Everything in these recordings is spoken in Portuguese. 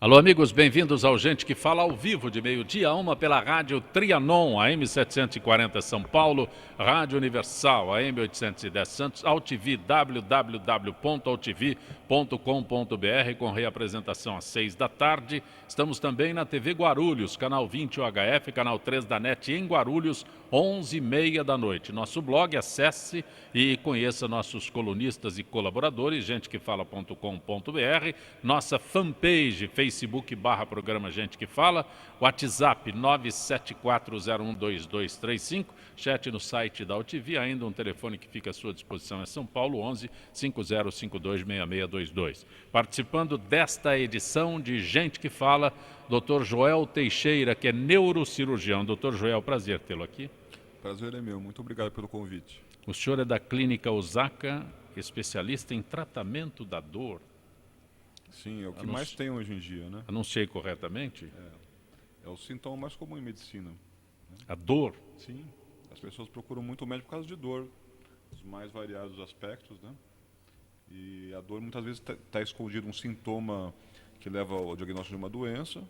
Alô, amigos, bem-vindos ao Gente que Fala ao vivo, de meio-dia a 1 pela Rádio Trianon, AM 740 São Paulo, Rádio Universal, AM 810 Santos, AltV, www.altv.com.br, com reapresentação às 6 da tarde. Estamos também na TV Guarulhos, canal 20 UHF, canal 3 da NET em Guarulhos, 11h30 da noite. Nosso blog, acesse e conheça nossos colunistas e colaboradores, gentequefala.com.br, nossa fanpage, Facebook/programa Gente que Fala, WhatsApp 974012235, chat no site da AltV, ainda um telefone que fica à sua disposição é São Paulo 11 5052 6622. Participando desta edição de Gente que Fala, Dr. Joel Teixeira, que é neurocirurgião. Dr. Joel, prazer tê-lo aqui. Prazer é meu, muito obrigado pelo convite. O senhor é da Clínica Osaka, especialista em tratamento da dor. Sim, é o que mais tem hoje em dia, né? Anunciei corretamente? É o sintoma mais comum em medicina. A dor? Sim, as pessoas procuram muito o médico por causa de dor, os mais variados aspectos, né? E a dor muitas vezes está escondido um sintoma que leva ao diagnóstico de uma doença,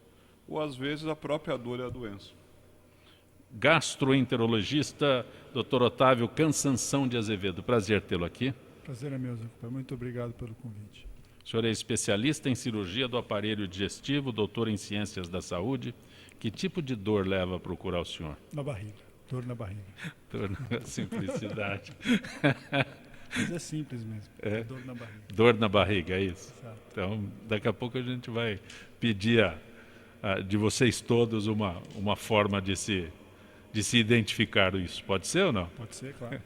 ou às vezes a própria dor é a doença. Gastroenterologista, Dr. Otávio Cansanção de Azevedo. Prazer tê-lo aqui. Prazer é meu, Zé. Muito obrigado pelo convite. O senhor é especialista em cirurgia do aparelho digestivo, doutor em ciências da saúde. Que tipo de dor leva a procurar o senhor? Na barriga, dor na barriga. Dor na simplicidade. Mas é simples mesmo, dor na barriga. Dor na barriga, é isso? Exato. Então, daqui a pouco a gente vai pedir de vocês todos uma forma de se identificar isso. Pode ser ou não? Pode ser, claro.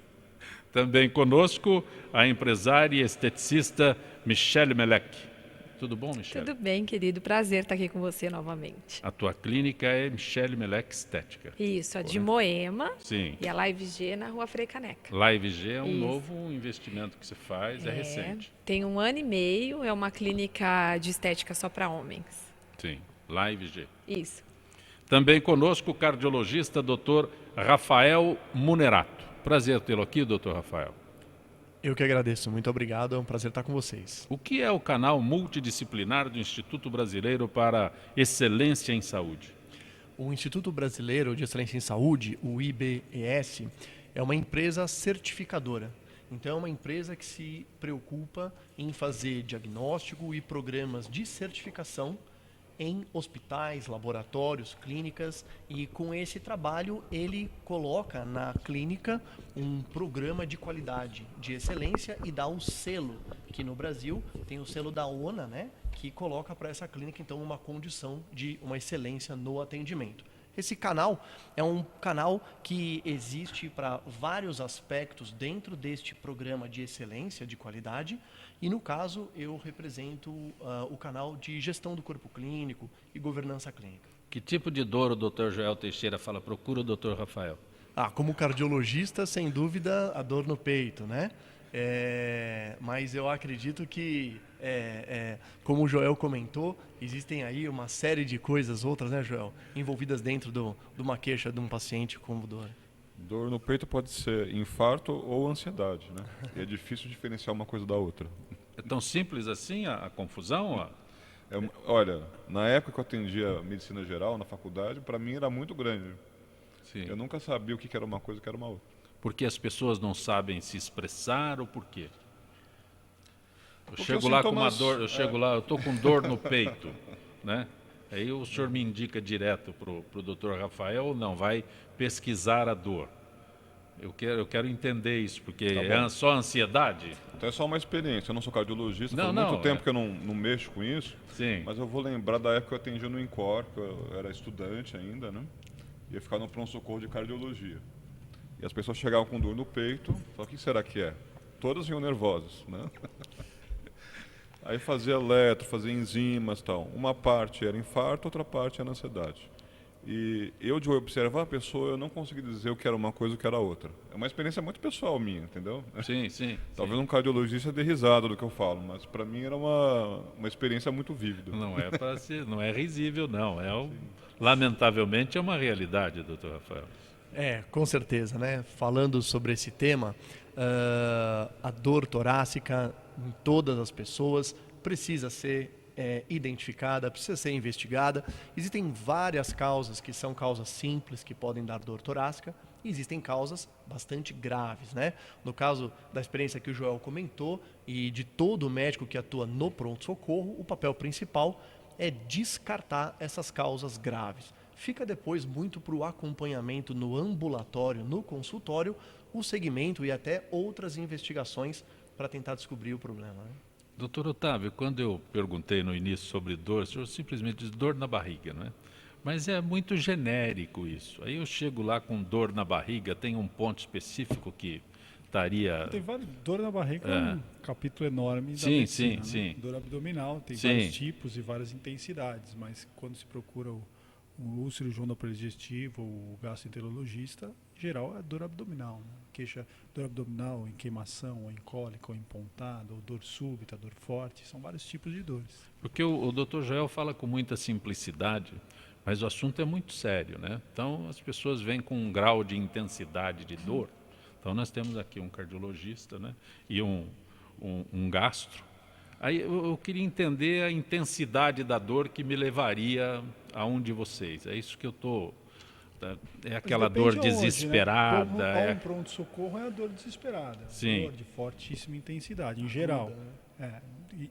Também conosco a empresária e esteticista Michele Melec. Tudo bom, Michele? Tudo bem, querido. Prazer estar aqui com você novamente. A tua clínica é Michele Melec Estética. Isso, a de Moema. Sim. E a Live G na Rua Frei Caneca. Live G é um Isso. novo investimento que se faz, é recente. Tem 1 ano e meio, é uma clínica de estética só para homens. Sim, Live G. Isso. Também conosco o cardiologista Dr. Rafael Munerato. Prazer tê-lo aqui, Dr. Rafael. Eu que agradeço, muito obrigado, é um prazer estar com vocês. O que é o canal multidisciplinar do Instituto Brasileiro para Excelência em Saúde? O Instituto Brasileiro de Excelência em Saúde, o IBES, é uma empresa certificadora. Então é uma empresa que se preocupa em fazer diagnóstico e programas de certificação em hospitais, laboratórios, clínicas, e com esse trabalho ele coloca na clínica um programa de qualidade, de excelência, e dá o selo, que no Brasil tem o selo da ONA, né, que coloca para essa clínica então uma condição de uma excelência no atendimento. Esse canal é um canal que existe para vários aspectos dentro deste programa de excelência, de qualidade, e no caso eu represento o canal de gestão do corpo clínico e governança clínica. Que tipo de dor o Dr. Joel Teixeira fala? Procura o Dr. Rafael. Como cardiologista, sem dúvida, a dor no peito, né? Mas eu acredito que, como o Joel comentou, existem aí uma série de coisas, outras, né, Joel, envolvidas dentro de uma queixa de um paciente com dor. Dor no peito pode ser infarto ou ansiedade, né? E é difícil diferenciar uma coisa da outra. É tão simples assim a confusão? Olha, na época que eu atendia medicina geral na faculdade, para mim era muito grande. Sim. Eu nunca sabia o que era uma coisa e o que era uma outra. Porque as pessoas não sabem se expressar ou por quê? Porque chego lá com uma dor, eu chego lá, eu estou com dor no peito, né? Aí o senhor me indica direto para o Dr. Rafael ou não? Vai pesquisar a dor. Eu quero entender isso, porque é só ansiedade? Então é só uma experiência, eu não sou cardiologista, faz Não, muito tempo que eu não mexo com isso. Sim. Mas eu vou lembrar da época que eu atendia no INCOR, que eu era estudante ainda, né? Ia ficar no pronto-socorro de cardiologia. E as pessoas chegavam com dor no peito, falavam, o que será que é? Todas vinham nervosas, né? Aí fazia eletro, fazia enzimas e tal. Uma parte era infarto, outra parte era ansiedade. E eu, de observar a pessoa, eu não consegui dizer o que era uma coisa e o que era outra. É uma experiência muito pessoal minha, entendeu? Sim, sim. Talvez um cardiologista dê risada do que eu falo, mas para mim era uma experiência muito vívida. Não é para ser, não é risível, não. Lamentavelmente é uma realidade, Dr. Rafael. Com certeza, né? Falando sobre esse tema, a dor torácica em todas as pessoas precisa ser identificada, precisa ser investigada. Existem várias causas que são causas simples, que podem dar dor torácica, e existem causas bastante graves, né? No caso da experiência que o Joel comentou, e de todo médico que atua no pronto-socorro, o papel principal é descartar essas causas graves. Fica depois muito para o acompanhamento no ambulatório, no consultório, o segmento e até outras investigações para tentar descobrir o problema, né? Doutor Otávio, quando eu perguntei no início sobre dor, o senhor simplesmente diz dor na barriga, não é? Mas é muito genérico isso. Aí eu chego lá com dor na barriga, tem um ponto específico que estaria... Tem vários. Dor na barriga é um capítulo enorme da Sim, medicina, sim, né? sim. Dor abdominal tem Sim. vários tipos e várias intensidades, mas quando se procura o cirurgião do aparelho digestivo ou o gastroenterologista, em geral é dor abdominal, né? Queixa, dor abdominal em queimação, ou em cólica, ou em pontada, ou dor súbita, dor forte, são vários tipos de dores. Porque o Dr. Joel fala com muita simplicidade, mas o assunto é muito sério, né? Então as pessoas vêm com um grau de intensidade de dor. Então nós temos aqui um cardiologista, né? E um gastro. Aí eu queria entender a intensidade da dor que me levaria a um de vocês. É isso que eu estou... É aquela dor desesperada. Né? Um pronto-socorro é a dor desesperada. Sim. Dor de fortíssima intensidade, em geral.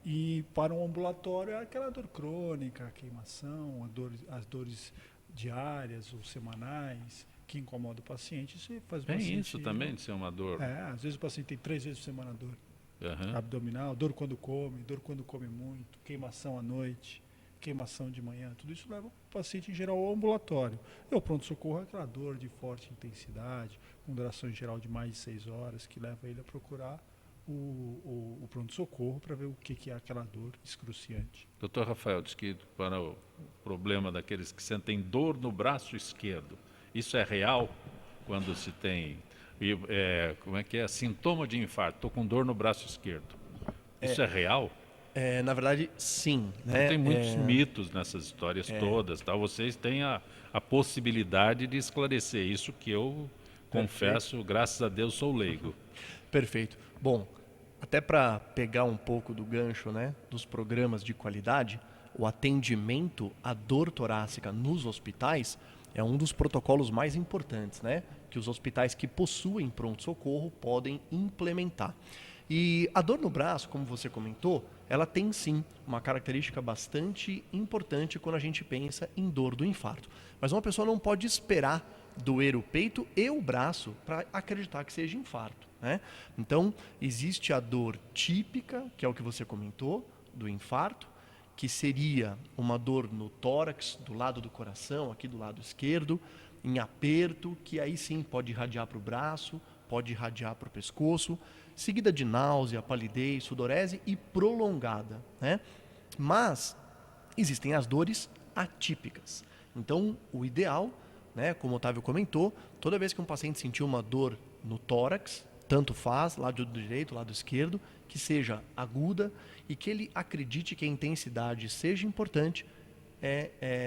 E para um ambulatório é aquela dor crônica, a queimação, as dores diárias ou semanais que incomoda o paciente. Isso faz o Tem paciente, isso também de ser uma dor? Às vezes o paciente tem 3 vezes por semana dor. Uhum. Abdominal, dor quando come muito, queimação à noite, queimação de manhã, tudo isso leva o paciente em geral ao ambulatório. E o pronto-socorro é aquela dor de forte intensidade, com duração em geral de mais de 6 horas, que leva ele a procurar o pronto-socorro para ver o que é aquela dor excruciante. Doutor Rafael, diz que para o problema daqueles que sentem dor no braço esquerdo, isso é real quando se tem... como é que é? Sintoma de infarto. Estou com dor no braço esquerdo. Isso é real? Na verdade, sim. Então, Né? tem muitos mitos nessas histórias todas. Tá? Vocês têm a possibilidade de esclarecer isso que eu confesso, graças a Deus, sou leigo. Perfeito. Bom, até para pegar um pouco do gancho, né, dos programas de qualidade, o atendimento à dor torácica nos hospitais é um dos protocolos mais importantes, né, que os hospitais que possuem pronto-socorro podem implementar. E a dor no braço, como você comentou, ela tem sim uma característica bastante importante quando a gente pensa em dor do infarto. Mas uma pessoa não pode esperar doer o peito e o braço para acreditar que seja infarto, né? Então, existe a dor típica, que é o que você comentou, do infarto, que seria uma dor no tórax, do lado do coração, aqui do lado esquerdo, em aperto, que aí sim pode irradiar para o braço, pode irradiar para o pescoço, seguida de náusea, palidez, sudorese e prolongada, né? Mas existem as dores atípicas. Então, o ideal, né, como o Otávio comentou, toda vez que um paciente sentir uma dor no tórax, tanto faz, lado direito, lado esquerdo, que seja aguda e que ele acredite que a intensidade seja importante,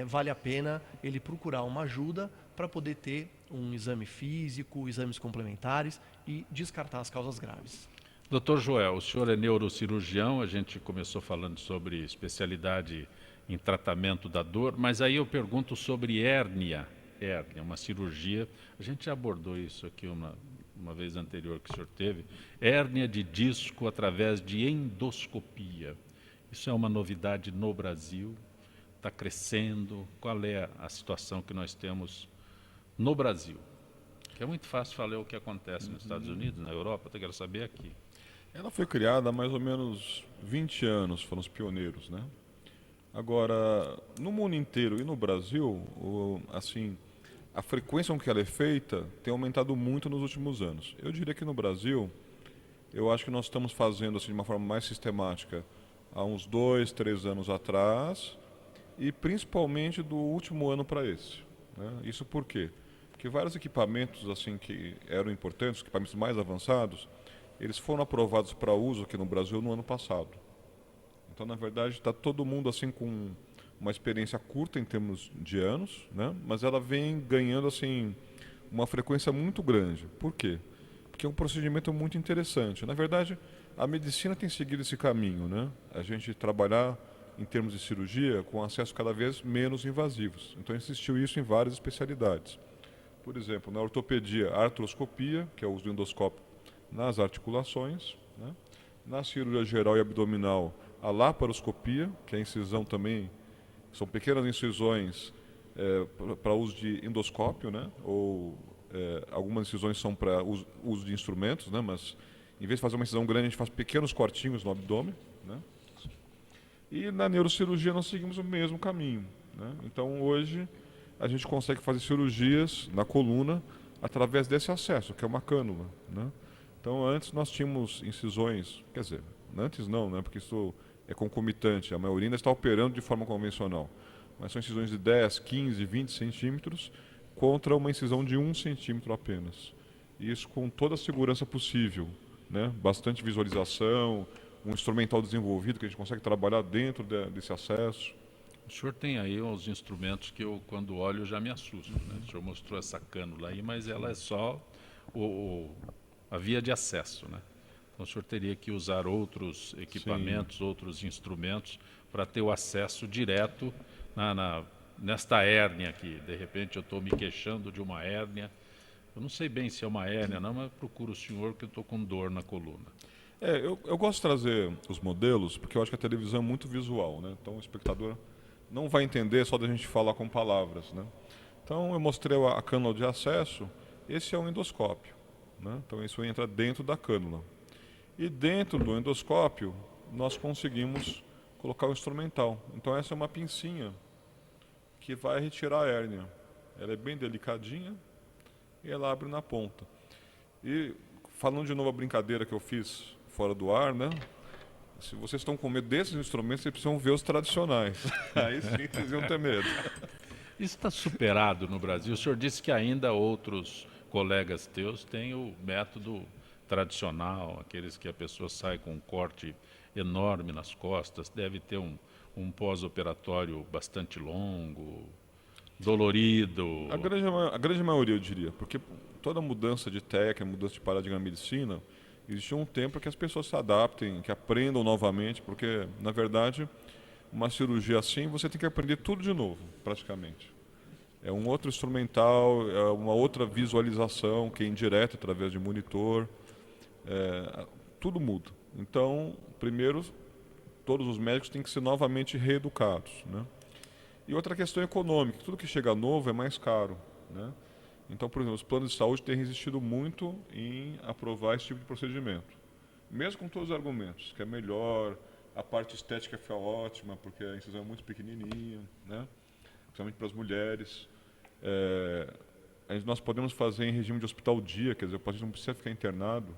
vale a pena ele procurar uma ajuda para poder ter um exame físico, exames complementares e descartar as causas graves. Doutor Joel, o senhor é neurocirurgião, a gente começou falando sobre especialidade em tratamento da dor, mas aí eu pergunto sobre hérnia, uma cirurgia, a gente já abordou isso aqui uma vez anterior que o senhor teve, hérnia de disco através de endoscopia. Isso é uma novidade no Brasil, está crescendo, qual é a situação que nós temos no Brasil? Que é muito fácil falar o que acontece nos Estados Unidos, na Europa, eu quero saber aqui. Ela foi criada há mais ou menos 20 anos, foram os pioneiros, né? Agora, no mundo inteiro e no Brasil, assim, a frequência com que ela é feita tem aumentado muito nos últimos anos. Eu diria que no Brasil, eu acho que nós estamos fazendo assim, de uma forma mais sistemática há uns 2, 3 anos atrás e principalmente do último ano para esse, né? Isso por quê? Porque vários equipamentos assim, que eram importantes, equipamentos mais avançados, eles foram aprovados para uso aqui no Brasil no ano passado. Então, na verdade, está todo mundo assim com uma experiência curta em termos de anos, né? Mas ela vem ganhando assim uma frequência muito grande. Por quê? Porque é um procedimento muito interessante. Na verdade, a medicina tem seguido esse caminho, né? A gente trabalhar em termos de cirurgia, com acesso cada vez menos invasivos. Então existiu isso em várias especialidades. Por exemplo, na ortopedia, a artroscopia, que é o uso do endoscópio nas articulações, né? Na cirurgia geral e abdominal, a laparoscopia, que é a incisão também, são pequenas incisões para uso de endoscópio, né? Ou algumas incisões são para uso de instrumentos, né? Mas em vez de fazer uma incisão grande, a gente faz pequenos cortinhos no abdômen, né? E na neurocirurgia nós seguimos o mesmo caminho, né? Então hoje a gente consegue fazer cirurgias na coluna através desse acesso, que é uma cânula, né? Então antes nós tínhamos incisões, quer dizer, antes não, né? Porque isso é concomitante, a maioria ainda está operando de forma convencional, mas são incisões de 10, 15, 20 centímetros contra uma incisão de 1 centímetro apenas. Isso com toda a segurança possível, né? Bastante visualização, um instrumental desenvolvido que a gente consegue trabalhar dentro desse acesso. O senhor tem aí uns instrumentos que eu, quando olho, já me assusto, né? O senhor mostrou essa cânula aí, mas ela é só a via de acesso, né? Então o senhor teria que usar outros equipamentos, outros instrumentos para ter o acesso direto nesta hérnia aqui. De repente eu estou me queixando de uma hérnia. Eu não sei bem se é uma hérnia não, mas procuro o senhor que eu estou com dor na coluna. Eu gosto de trazer os modelos porque eu acho que a televisão é muito visual, né? Então o espectador não vai entender só da gente falar com palavras, né? Então eu mostrei a cânula de acesso, esse é um endoscópio, né? Então isso entra dentro da cânula. E dentro do endoscópio nós conseguimos colocar o instrumental. Então essa é uma pincinha que vai retirar a hérnia. Ela é bem delicadinha e ela abre na ponta. E falando de novo a brincadeira que eu fiz fora do ar, né? Se vocês estão com medo desses instrumentos, vocês precisam ver os tradicionais. Aí sim vocês iam ter medo. Isso está superado no Brasil. O senhor disse que ainda outros colegas teus têm o método tradicional, aqueles que a pessoa sai com um corte enorme nas costas, deve ter um pós-operatório bastante longo, dolorido. A grande maioria, eu diria, porque toda mudança de técnica, mudança de paradigma na medicina, existe um tempo que as pessoas se adaptem, que aprendam novamente, porque, na verdade, uma cirurgia assim, você tem que aprender tudo de novo, praticamente. É um outro instrumental, é uma outra visualização, que é indireta, através de monitor, tudo muda. Então, primeiro, todos os médicos têm que ser novamente reeducados, né? E outra questão econômica, tudo que chega novo é mais caro, né? Então, por exemplo, os planos de saúde têm resistido muito em aprovar esse tipo de procedimento. Mesmo com todos os argumentos, que é melhor, a parte estética foi ótima, porque a incisão é muito pequenininha, né? Principalmente para as mulheres. Nós podemos fazer em regime de hospital dia, quer dizer, o paciente não precisa ficar internado,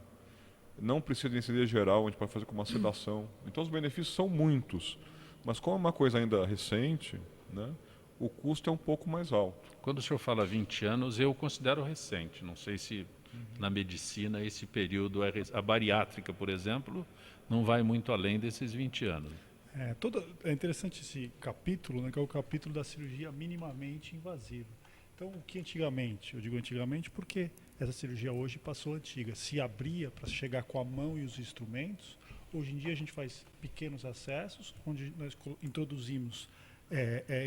não precisa de anestesia geral, a gente pode fazer com uma sedação. Então, os benefícios são muitos, mas como é uma coisa ainda recente, né? O custo é um pouco mais alto. Quando o senhor fala 20 anos, eu considero recente. Não sei se na medicina esse período a bariátrica, por exemplo, não vai muito além desses 20 anos. É interessante esse capítulo, né, que é o capítulo da cirurgia minimamente invasiva. Então, o que antigamente, eu digo antigamente porque essa cirurgia hoje passou antiga, se abria para chegar com a mão e os instrumentos. Hoje em dia a gente faz pequenos acessos, onde nós introduzimos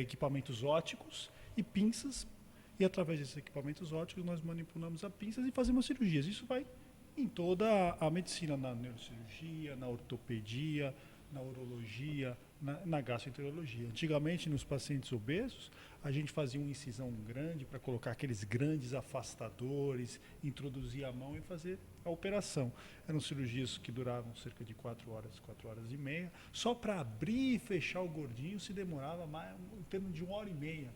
equipamentos óticos e pinças, e através desses equipamentos óticos nós manipulamos as pinças e fazemos cirurgias. Isso vai em toda a medicina, na neurocirurgia, na ortopedia, na urologia, na gastroenterologia. Antigamente, nos pacientes obesos, a gente fazia uma incisão grande para colocar aqueles grandes afastadores, introduzir a mão e fazer a operação. Eram cirurgias que duravam cerca de 4 horas, 4 horas e meia. Só para abrir e fechar o gordinho se demorava mais, em torno de 1h30.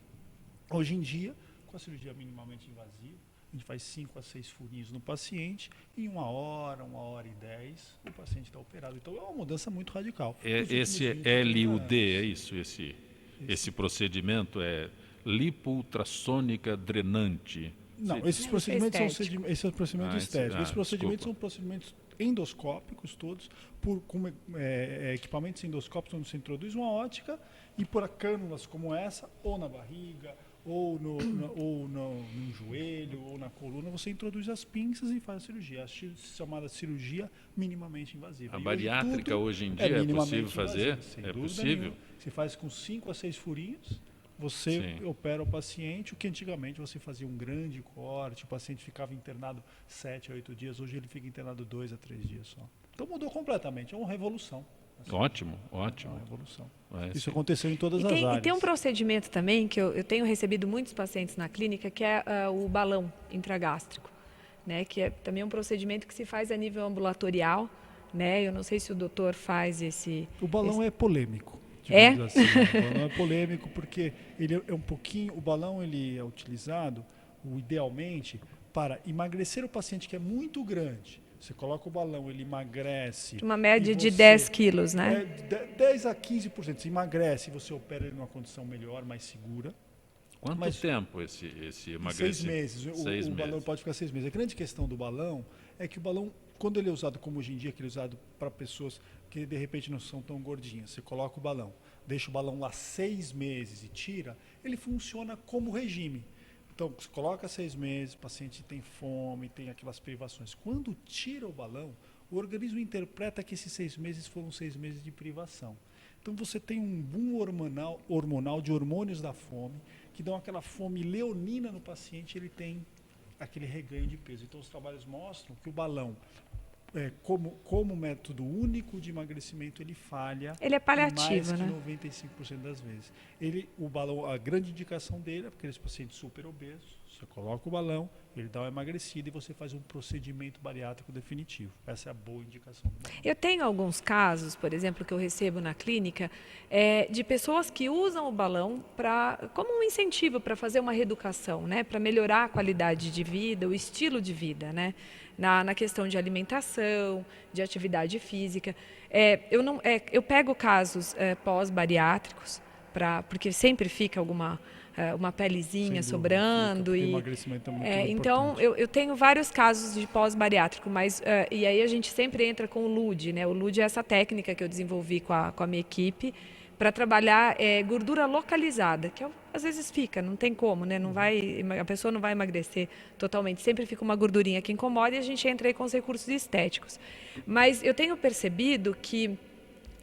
Hoje em dia, com a cirurgia minimamente invasiva, a gente faz 5 a 6 furinhos no paciente, e em 1 hora, 1h10, o paciente está operado. Então é uma mudança muito radical. Esse LUD, é isso? Esse procedimento é lipo-ultrassônica drenante? Não, esses procedimentos são estético. esses procedimentos estéticos. Esses procedimentos são procedimentos endoscópicos todos, com equipamentos endoscópicos onde se introduz uma ótica e por cânulas como essa, ou na barriga, ou no joelho, ou na coluna, você introduz as pinças e faz a cirurgia. A chamada cirurgia minimamente invasiva. A E bariátrica tudo hoje em dia é minimamente possível fazer? invasivo, sem É dúvida possível? nenhuma. Se faz com 5 a 6 furinhos, você Sim. opera o paciente, o que antigamente você fazia um grande corte, o paciente ficava internado 7 a 8 dias, hoje ele fica internado 2 a 3 dias só. Então mudou completamente, é uma revolução. Ótimo, É ótimo. uma revolução. É, Isso sim. aconteceu em todas E as áreas. tem um procedimento também que eu tenho recebido muitos pacientes na clínica, que é o balão intragástrico, né? Que é também um procedimento que se faz a nível ambulatorial, né? Eu não sei se o doutor faz esse... O balão é polêmico. É? digamos assim, né? O balão é polêmico porque ele é um pouquinho... O balão ele é utilizado, idealmente, para emagrecer o paciente que é muito grande. Você coloca o balão, ele emagrece. Uma média e de você- 10 quilos, né? 10 a 15%. Você emagrece e você opera ele numa condição melhor, mais segura. Quanto Mas- tempo esse Em 6 emagrecimento? meses. O 6 balão meses. pode ficar 6 meses. A grande questão do balão é que o balão, quando ele é usado como hoje em dia, que ele é usado para pessoas que de repente não são tão gordinhas, você coloca o balão, deixa o balão lá 6 meses e tira, ele funciona como regime. Então, você coloca 6 meses, o paciente tem fome, tem aquelas privações. Quando tira o balão, o organismo interpreta que esses 6 meses foram 6 meses de privação. Então você tem um boom hormonal de hormônios da fome, que dão aquela fome leonina no paciente, ele tem aquele reganho de peso. Então os trabalhos mostram que o balão, como método único de emagrecimento, ele falha Ele é paliativo, mais que né? 95% das vezes. O balão, a grande indicação dele é para aqueles pacientes super obesos. Você coloca o balão, ele dá uma emagrecida e você faz um procedimento bariátrico definitivo. Essa é a boa indicação do balão. Eu tenho alguns casos, por exemplo, que eu recebo na clínica, de pessoas que usam o balão como um incentivo para fazer uma reeducação, né? Para melhorar a qualidade de vida, o estilo de vida, né? Na questão de alimentação, de atividade física. Eu pego casos pós-bariátricos, porque sempre fica uma pelezinha Sem dúvida, sobrando. porque o E, emagrecimento é muito então, importante. eu tenho vários casos de pós-bariátrico, mas e aí a gente sempre entra com o LUD, né? O LUD é essa técnica que eu desenvolvi com a minha equipe para trabalhar gordura localizada, que às vezes fica, não tem como, né? A pessoa não vai emagrecer totalmente, sempre fica uma gordurinha que incomoda e a gente entra aí com os recursos estéticos. Mas eu tenho percebido que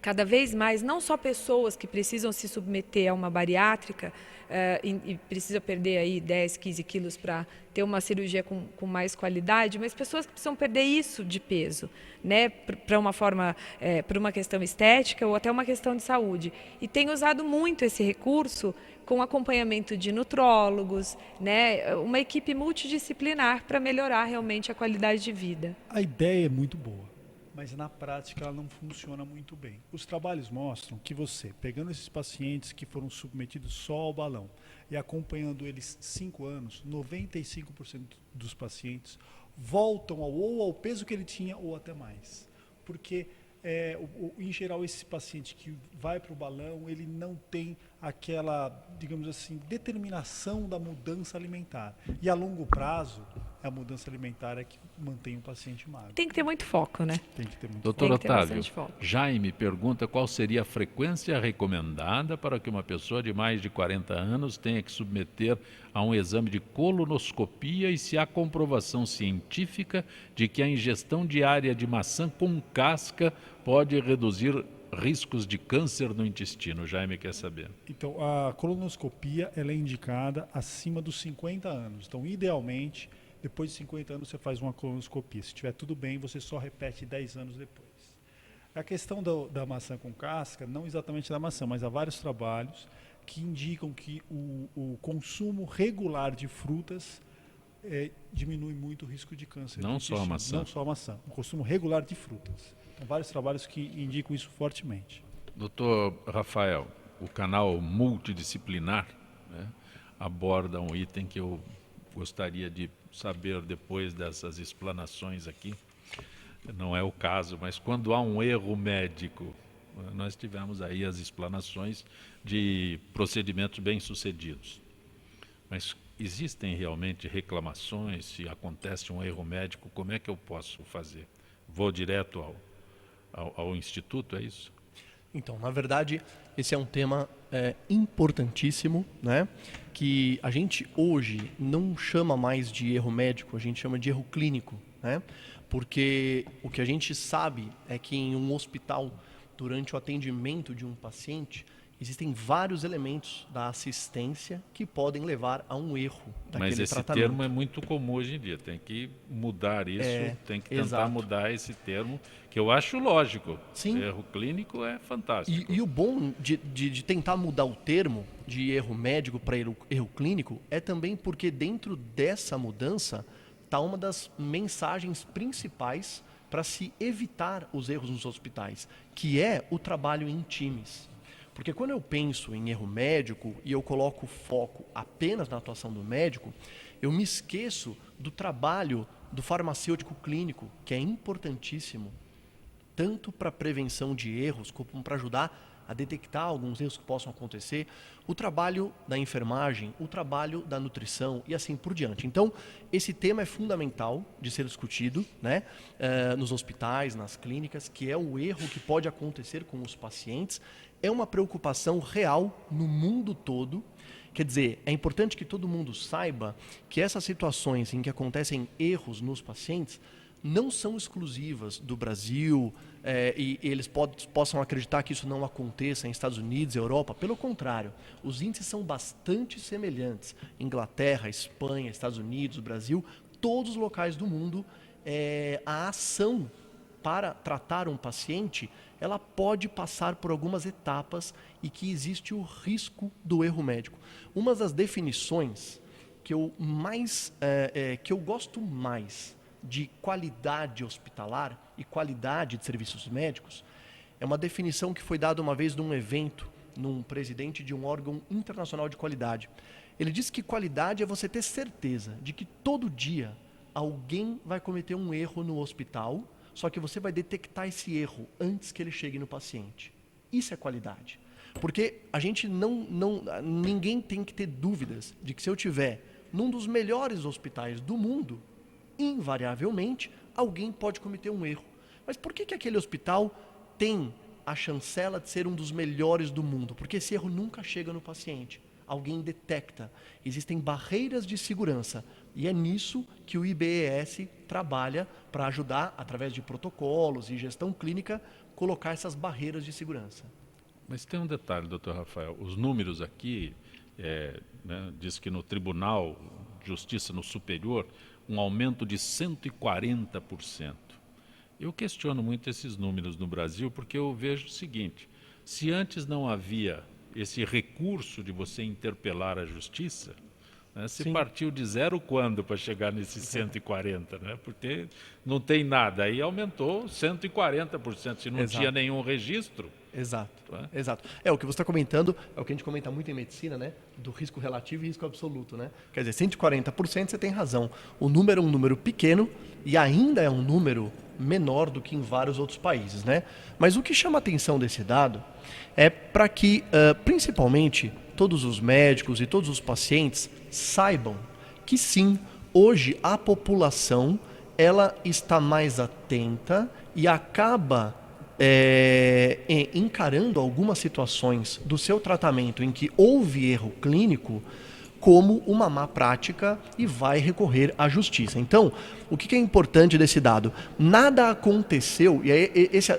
cada vez mais, não só pessoas que precisam se submeter a uma bariátrica e precisam perder aí 10, 15 quilos para ter uma cirurgia com mais qualidade, mas pessoas que precisam perder isso de peso, né, para uma questão estética ou até uma questão de saúde. E tem usado muito esse recurso com acompanhamento de nutrólogos, né, uma equipe multidisciplinar para melhorar realmente a qualidade de vida. A ideia é muito boa, mas na prática ela não funciona muito bem. Os trabalhos mostram que você, pegando esses pacientes que foram submetidos só ao balão e acompanhando eles 5 anos, 95% dos pacientes voltam ou ao peso que ele tinha ou até mais. Porque, em geral, esse paciente que vai para o balão, ele não tem aquela, digamos assim, determinação da mudança alimentar. E a longo prazo, a mudança alimentar é que mantém o paciente magro. Tem que ter muito foco, né? Tem que ter muito Doutor Tem que ter Otávio, bastante foco. Jaime pergunta qual seria a frequência recomendada para que uma pessoa de mais de 40 anos tenha que submeter a um exame de colonoscopia e se há comprovação científica de que a ingestão diária de maçã com casca pode reduzir riscos de câncer no intestino. Jaime quer saber. Então, a colonoscopia ela é indicada acima dos 50 anos. Então, idealmente, depois de 50 anos você faz uma colonoscopia. Se estiver tudo bem, você só repete 10 anos depois. A questão da maçã com casca, não exatamente da maçã, mas há vários trabalhos que indicam que o consumo regular de frutas diminui muito o risco de câncer. Não do só a intestino. maçã. Não só a maçã. O consumo regular de frutas. Então, vários trabalhos que indicam isso fortemente. Doutor Rafael, o canal multidisciplinar, né, aborda um item que eu gostaria de saber depois dessas explanações aqui. Não é o caso, mas quando há um erro médico, nós tivemos aí as explanações de procedimentos bem-sucedidos. Mas existem realmente reclamações? Se acontece um erro médico, como é que eu posso fazer? Vou direto ao instituto, é isso? Então, na verdade, esse é um tema importantíssimo, né? Que a gente hoje não chama mais de erro médico, a gente chama de erro clínico, né? Porque o que a gente sabe é que em um hospital, durante o atendimento de um paciente, existem vários elementos da assistência que podem levar a um erro daquele Mas esse tratamento. termo é muito comum hoje em dia, tem que mudar isso, tem que tentar exato. mudar esse termo, que eu acho lógico. Sim. Erro clínico é fantástico. E o bom de tentar mudar o termo de erro médico para erro clínico é também porque dentro dessa mudança está uma das mensagens principais para se evitar os erros nos hospitais, que é o trabalho em times. Porque quando eu penso em erro médico e eu coloco foco apenas na atuação do médico, eu me esqueço do trabalho do farmacêutico clínico, que é importantíssimo, tanto para a prevenção de erros, como para ajudar a detectar alguns erros que possam acontecer, o trabalho da enfermagem, o trabalho da nutrição e assim por diante. Então, esse tema é fundamental de ser discutido, né, nos hospitais, nas clínicas, que é o erro que pode acontecer com os pacientes. É uma preocupação real no mundo todo. Quer dizer, é importante que todo mundo saiba que essas situações em que acontecem erros nos pacientes não são exclusivas do Brasil e eles possam acreditar que isso não aconteça em Estados Unidos, Europa. Pelo contrário, os índices são bastante semelhantes. Inglaterra, Espanha, Estados Unidos, Brasil, todos os locais do mundo, a ação para tratar um paciente, ela pode passar por algumas etapas e que existe o risco do erro médico. Uma das definições que eu gosto mais de qualidade hospitalar e qualidade de serviços médicos é uma definição que foi dada uma vez num evento, num presidente de um órgão internacional de qualidade. Ele disse que qualidade é você ter certeza de que todo dia alguém vai cometer um erro no hospital, só que você vai detectar esse erro antes que ele chegue no paciente. Isso é qualidade. Porque a gente ninguém tem que ter dúvidas de que se eu tiver num dos melhores hospitais do mundo, invariavelmente, alguém pode cometer um erro. Mas por que aquele hospital tem a chancela de ser um dos melhores do mundo? Porque esse erro nunca chega no paciente. Alguém detecta. Existem barreiras de segurança. E é nisso que o IBES trabalha para ajudar, através de protocolos e gestão clínica, colocar essas barreiras de segurança. Mas tem um detalhe, doutor Rafael. Os números aqui, diz que no Tribunal de Justiça, no Superior, um aumento de 140%. Eu questiono muito esses números no Brasil porque eu vejo o seguinte, se antes não havia esse recurso de você interpelar a justiça, né, se Sim. partiu de zero quando para chegar nesses 140, né? Porque não tem nada, aí aumentou 140%, se não Exato. tinha nenhum registro. Exato, Tá. exato. O que você está comentando é o que a gente comenta muito em medicina, né? Do risco relativo e risco absoluto, né? Quer dizer, 140% você tem razão. O número é um número pequeno e ainda é um número menor do que em vários outros países, né? Mas o que chama a atenção desse dado é para que, principalmente, todos os médicos e todos os pacientes saibam que sim, hoje a população ela está mais atenta e acaba encarando algumas situações do seu tratamento em que houve erro clínico como uma má prática e vai recorrer à justiça. Então, o que é importante desse dado? Nada aconteceu, e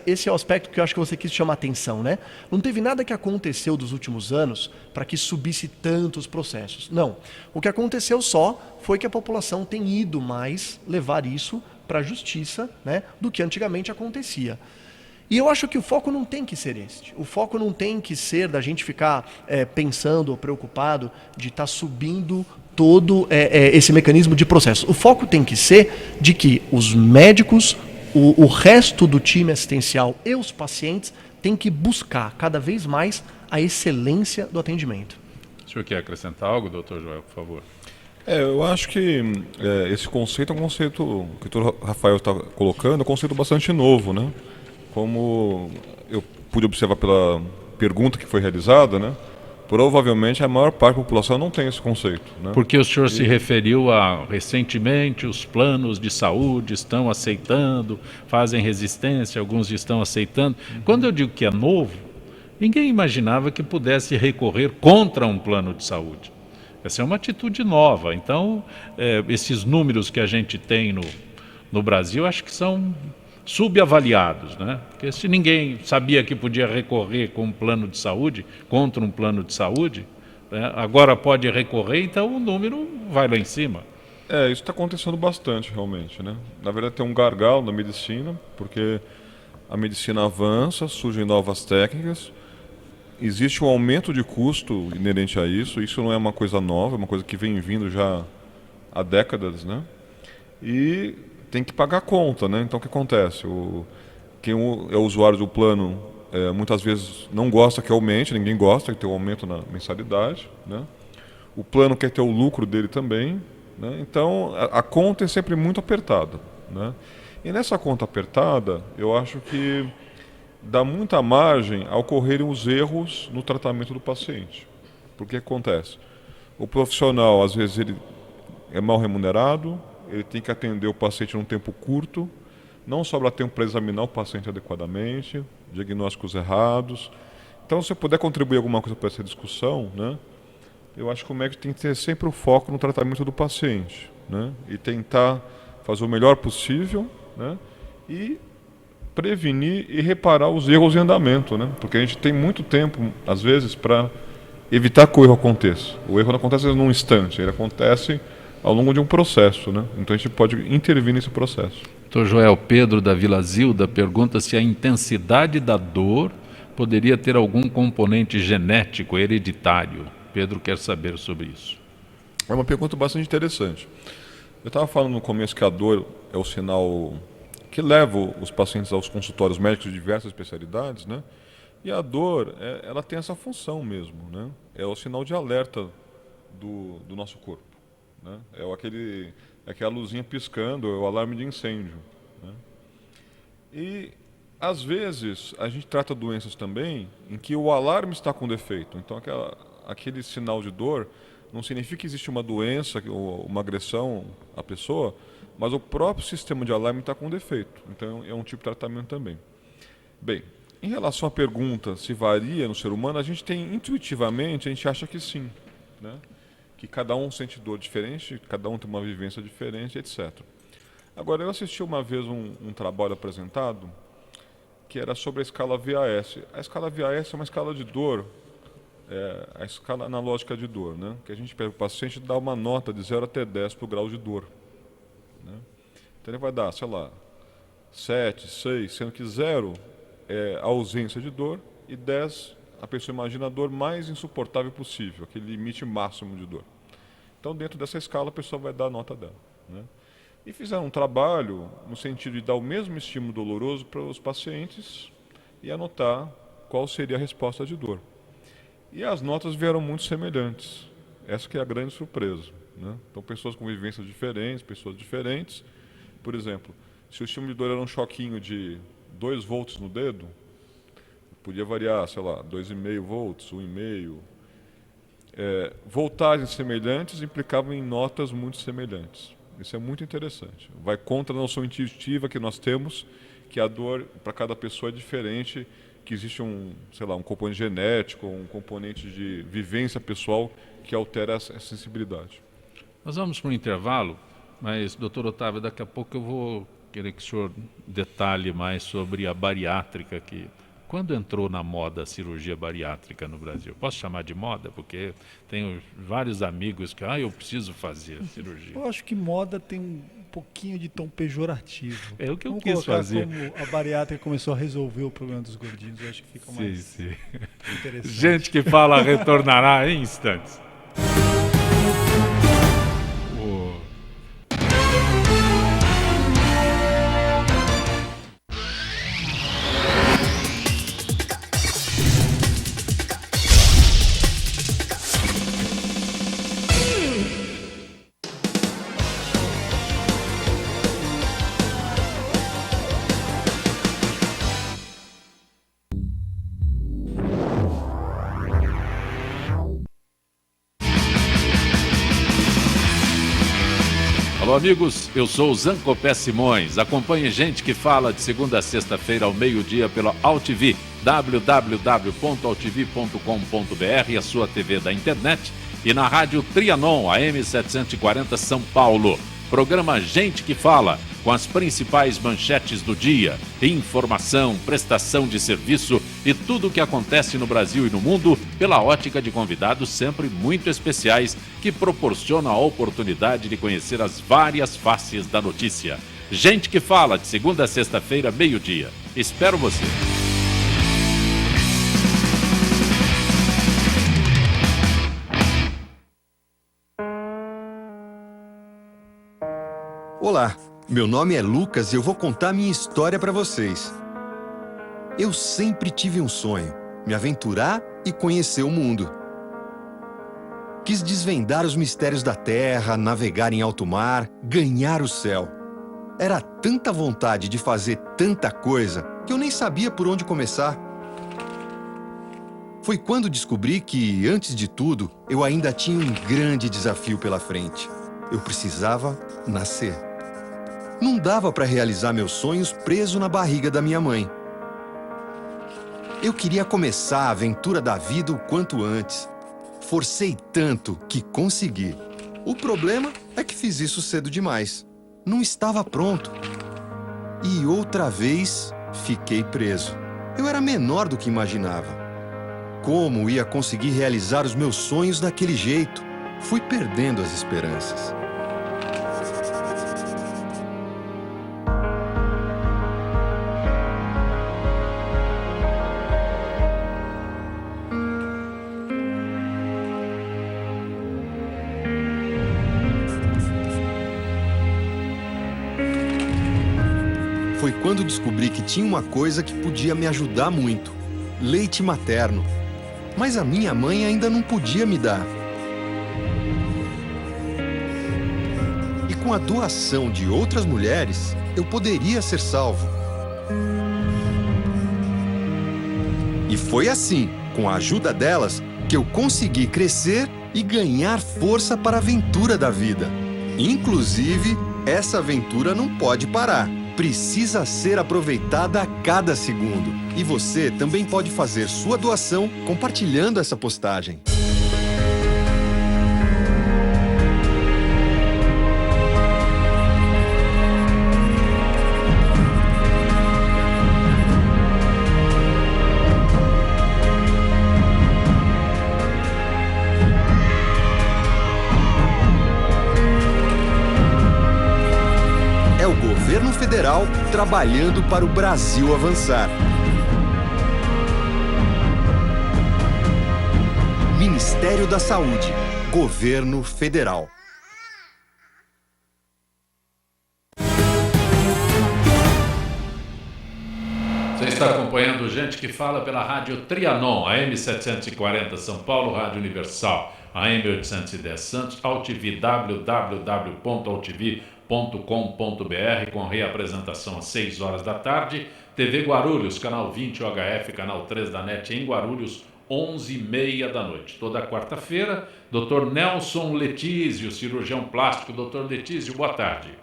esse é o aspecto que eu acho que você quis chamar a atenção, né? Não teve nada que aconteceu dos últimos anos para que subisse tantos processos. Não. O que aconteceu só foi que a população tem ido mais levar isso para a justiça, né, do que antigamente acontecia. E eu acho que o foco não tem que ser este. O foco não tem que ser da gente ficar pensando ou preocupado de estar subindo todo esse mecanismo de processo. O foco tem que ser de que os médicos, o resto do time assistencial e os pacientes têm que buscar cada vez mais a excelência do atendimento. O senhor quer acrescentar algo, doutor Joel, por favor? Eu acho que esse conceito é um conceito que o doutor Rafael está colocando, é um conceito bastante novo, né? Como eu pude observar pela pergunta que foi realizada, né? Provavelmente a maior parte da população não tem esse conceito, né? Porque o senhor se referiu a, recentemente, os planos de saúde estão aceitando, fazem resistência, alguns estão aceitando. Quando eu digo que é novo, ninguém imaginava que pudesse recorrer contra um plano de saúde. Essa é uma atitude nova. Então, esses números que a gente tem no Brasil, acho que são subavaliados, né? Porque se ninguém sabia que podia recorrer com um plano de saúde, contra um plano de saúde, né? Agora pode recorrer, então o número vai lá em cima. Isso está acontecendo bastante, realmente, né? Na verdade, tem um gargalo na medicina, porque a medicina avança, surgem novas técnicas, existe um aumento de custo inerente a isso. Isso não é uma coisa nova, é uma coisa que vem vindo já há décadas, né? E tem que pagar a conta, né? Então o que acontece? Quem é usuário do plano muitas vezes não gosta que aumente, ninguém gosta que tenha um aumento na mensalidade, né? O plano quer ter o lucro dele também, né? Então a conta é sempre muito apertada, né? E nessa conta apertada, eu acho que dá muita margem a ocorrerem os erros no tratamento do paciente. Porque acontece? O profissional, às vezes, ele é mal remunerado, ele tem que atender o paciente num tempo curto, não sobra tempo para examinar o paciente adequadamente, diagnósticos errados. Então, se eu puder contribuir alguma coisa para essa discussão, né, eu acho que o médico tem que ter sempre o foco no tratamento do paciente, né, e tentar fazer o melhor possível, né, e prevenir e reparar os erros em andamento, né, porque a gente tem muito tempo, às vezes, para evitar que o erro aconteça. O erro não acontece num instante, ele acontece ao longo de um processo, né? Então a gente pode intervir nesse processo. Dr. Joel Pedro da Vila Zilda pergunta se a intensidade da dor poderia ter algum componente genético, hereditário. Pedro quer saber sobre isso. É uma pergunta bastante interessante. Eu estava falando no começo que a dor é o sinal que leva os pacientes aos consultórios médicos de diversas especialidades, né? E a dor, ela tem essa função mesmo, né? É o sinal de alerta do nosso corpo, né? Aquela luzinha piscando, é o alarme de incêndio, né? E às vezes a gente trata doenças também em que o alarme está com defeito. Então aquele sinal de dor não significa que existe uma doença ou uma agressão à pessoa, mas o próprio sistema de alarme está com defeito. Então é um tipo de tratamento também. Bem, em relação à pergunta se varia no ser humano, a gente tem intuitivamente, a gente acha que sim, né? Que cada um sente dor diferente, cada um tem uma vivência diferente, etc. Agora, eu assisti uma vez um trabalho apresentado que era sobre a escala VAS. A escala VAS é uma escala de dor, a escala analógica de dor, né? Que a gente pega o paciente e dá uma nota de 0 até 10 para o grau de dor, né? Então ele vai dar, sei lá, 7, 6, sendo que 0 é a ausência de dor e 10 a pessoa imagina a dor mais insuportável possível, aquele limite máximo de dor. Então, dentro dessa escala, a pessoa vai dar a nota dela, né? E fizeram um trabalho no sentido de dar o mesmo estímulo doloroso para os pacientes e anotar qual seria a resposta de dor. E as notas vieram muito semelhantes. Essa que é a grande surpresa, né? Então, pessoas com vivências diferentes, pessoas diferentes. Por exemplo, se o estímulo de dor era um choquinho de 2 volts no dedo, podia variar, sei lá, 2,5 volts, 1,5. Voltagens semelhantes implicavam em notas muito semelhantes. Isso é muito interessante. Vai contra a noção intuitiva que nós temos, que a dor para cada pessoa é diferente, que existe um componente genético, um componente de vivência pessoal que altera essa sensibilidade. Nós vamos para um intervalo, mas, doutor Otávio, daqui a pouco eu vou querer que o senhor detalhe mais sobre a bariátrica aqui. Quando entrou na moda a cirurgia bariátrica no Brasil? Posso chamar de moda? Porque tenho vários amigos que, eu preciso fazer a cirurgia. Eu acho que moda tem um pouquinho de tom pejorativo. É o que eu Vamos quis fazer. Como a bariátrica começou a resolver o problema dos gordinhos, eu acho que fica mais interessante. Gente que fala retornará em instantes. Alô, amigos, eu sou o Zancopé Simões. Acompanhe Gente que Fala de segunda a sexta-feira ao meio-dia pela AltV, www.altv.com.br, a sua TV da internet, e na Rádio Trianon, AM 740 São Paulo. Programa Gente que Fala, com as principais manchetes do dia, informação, prestação de serviço e tudo o que acontece no Brasil e no mundo pela ótica de convidados sempre muito especiais que proporcionam a oportunidade de conhecer as várias faces da notícia. Gente que Fala, de segunda a sexta-feira, meio-dia. Espero você. Olá, meu nome é Lucas e eu vou contar minha história para vocês. Eu sempre tive um sonho, me aventurar e conhecer o mundo. Quis desvendar os mistérios da Terra, navegar em alto mar, ganhar o céu. Era tanta vontade de fazer tanta coisa que eu nem sabia por onde começar. Foi quando descobri que, antes de tudo, eu ainda tinha um grande desafio pela frente. Eu precisava nascer. Não dava para realizar meus sonhos preso na barriga da minha mãe. Eu queria começar a aventura da vida o quanto antes. Forcei tanto que consegui. O problema é que fiz isso cedo demais. Não estava pronto. E outra vez, fiquei preso. Eu era menor do que imaginava. Como ia conseguir realizar os meus sonhos daquele jeito? Fui perdendo as esperanças. Foi quando descobri que tinha uma coisa que podia me ajudar muito: leite materno. Mas a minha mãe ainda não podia me dar. E com a doação de outras mulheres, eu poderia ser salvo. E foi assim, com a ajuda delas, que eu consegui crescer e ganhar força para a aventura da vida. Inclusive, essa aventura não pode parar. Precisa ser aproveitada a cada segundo. E você também pode fazer sua doação compartilhando essa postagem. Governo Federal trabalhando para o Brasil avançar. Ministério da Saúde, Governo Federal. Você está acompanhando Gente que Fala pela Rádio Trianon, AM 740 São Paulo, Rádio Universal, AM 810 Santos, AltV, www.altv.com.br, com reapresentação às 6 horas da tarde. TV Guarulhos, canal 20 UHF, canal 3 da NET em Guarulhos, 11h30 da noite. Toda quarta-feira, Dr. Nelson Letísio, cirurgião plástico. Dr. Letísio, boa tarde.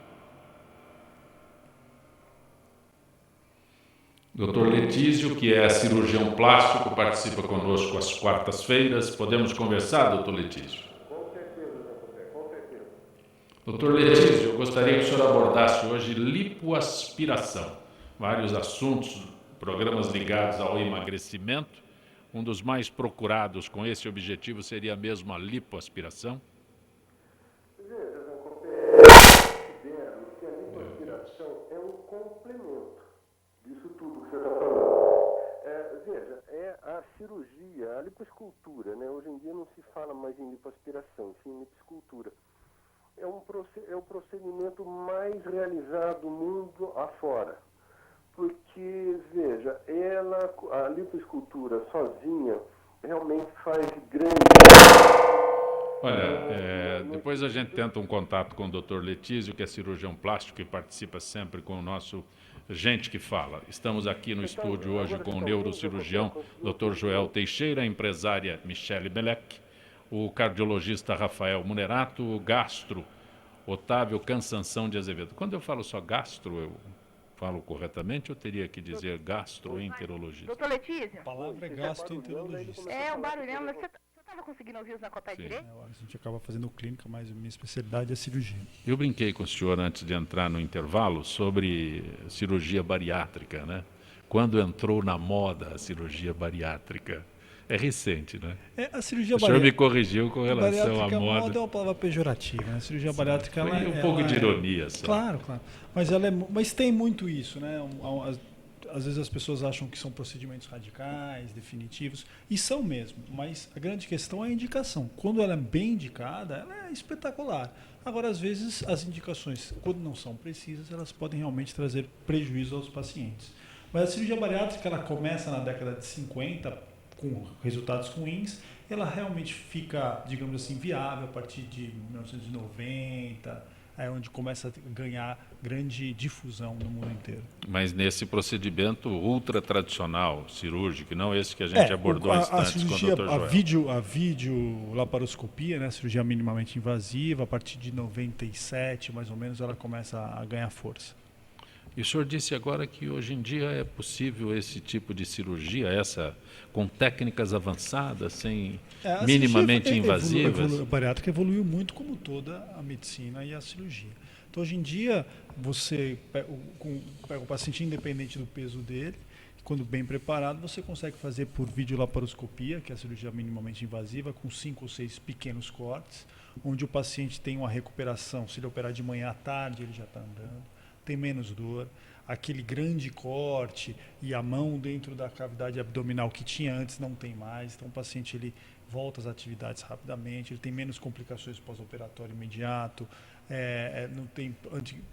Dr. Letísio, que é cirurgião plástico, participa conosco às quartas-feiras. Podemos conversar, Dr. Letísio? Com certeza, com certeza. Dr. Letísio, eu gostaria que o senhor abordasse hoje lipoaspiração. Vários assuntos, programas ligados ao emagrecimento. Um dos mais procurados com esse objetivo seria mesmo a lipoaspiração? Veja, considero que a lipoaspiração é um complemento disso tudo que você está falando. Veja, é a cirurgia, a lipoescultura, né? Hoje em dia não se fala mais em lipoaspiração, sim em lipoescultura. É o procedimento mais realizado do mundo afora. Porque, veja, a lipoescultura sozinha realmente faz grande... Olha, depois a gente tenta um contato com o Dr. Letísio, que é cirurgião plástico e participa sempre com o nosso Gente que Fala. Estamos aqui no estúdio hoje com o neurocirurgião Dr. Joel Teixeira, a empresária Michele Belec, o cardiologista Rafael Munerato, o gastro, Otávio Cansanção de Azevedo. Quando eu falo só gastro, eu falo corretamente ou teria que dizer gastroenterologista? Doutor Letísio? A palavra é gastroenterologista. É, um barulhão, mas você estava conseguindo ouvir os acopé direito? A gente acaba fazendo clínica, mas a minha especialidade é cirurgia. Eu brinquei com o senhor antes de entrar no intervalo sobre cirurgia bariátrica, né? Quando entrou na moda a cirurgia bariátrica? É recente, né? A cirurgia O senhor me corrigiu com relação à moda. Moda é uma palavra pejorativa, né? A cirurgia bariátrica Foi ela um pouco de ironia só. Claro. Mas tem muito isso, né? Às vezes as pessoas acham que são procedimentos radicais, definitivos, e são mesmo, mas a grande questão é a indicação. Quando ela é bem indicada, ela é espetacular. Agora, às vezes, as indicações, quando não são precisas, elas podem realmente trazer prejuízo aos pacientes. Mas a cirurgia bariátrica, ela começa na década de 50, com resultados ruins, ela realmente fica, digamos assim, viável a partir de 1990, é onde começa a ganhar grande difusão no mundo inteiro. Mas nesse procedimento ultra tradicional, cirúrgico, não esse que a gente abordou há instantes cirurgia, com o Dr. Joel. A videolaparoscopia, né, a cirurgia minimamente invasiva, a partir de 97, mais ou menos, ela começa a ganhar força. E o senhor disse agora que hoje em dia é possível esse tipo de cirurgia, essa com técnicas avançadas, sem minimamente invasivas? A bariátrica evoluiu muito, como toda a medicina e a cirurgia. Então, hoje em dia, você pega o paciente independente do peso dele, quando bem preparado, você consegue fazer por videolaparoscopia, que é a cirurgia minimamente invasiva, com 5 ou 6 pequenos cortes, onde o paciente tem uma recuperação. Se ele operar de manhã à tarde, ele já está andando, tem menos dor. Aquele grande corte e a mão dentro da cavidade abdominal que tinha antes não tem mais. Então o paciente ele volta às atividades rapidamente, ele tem menos complicações pós-operatório imediato. Não tem,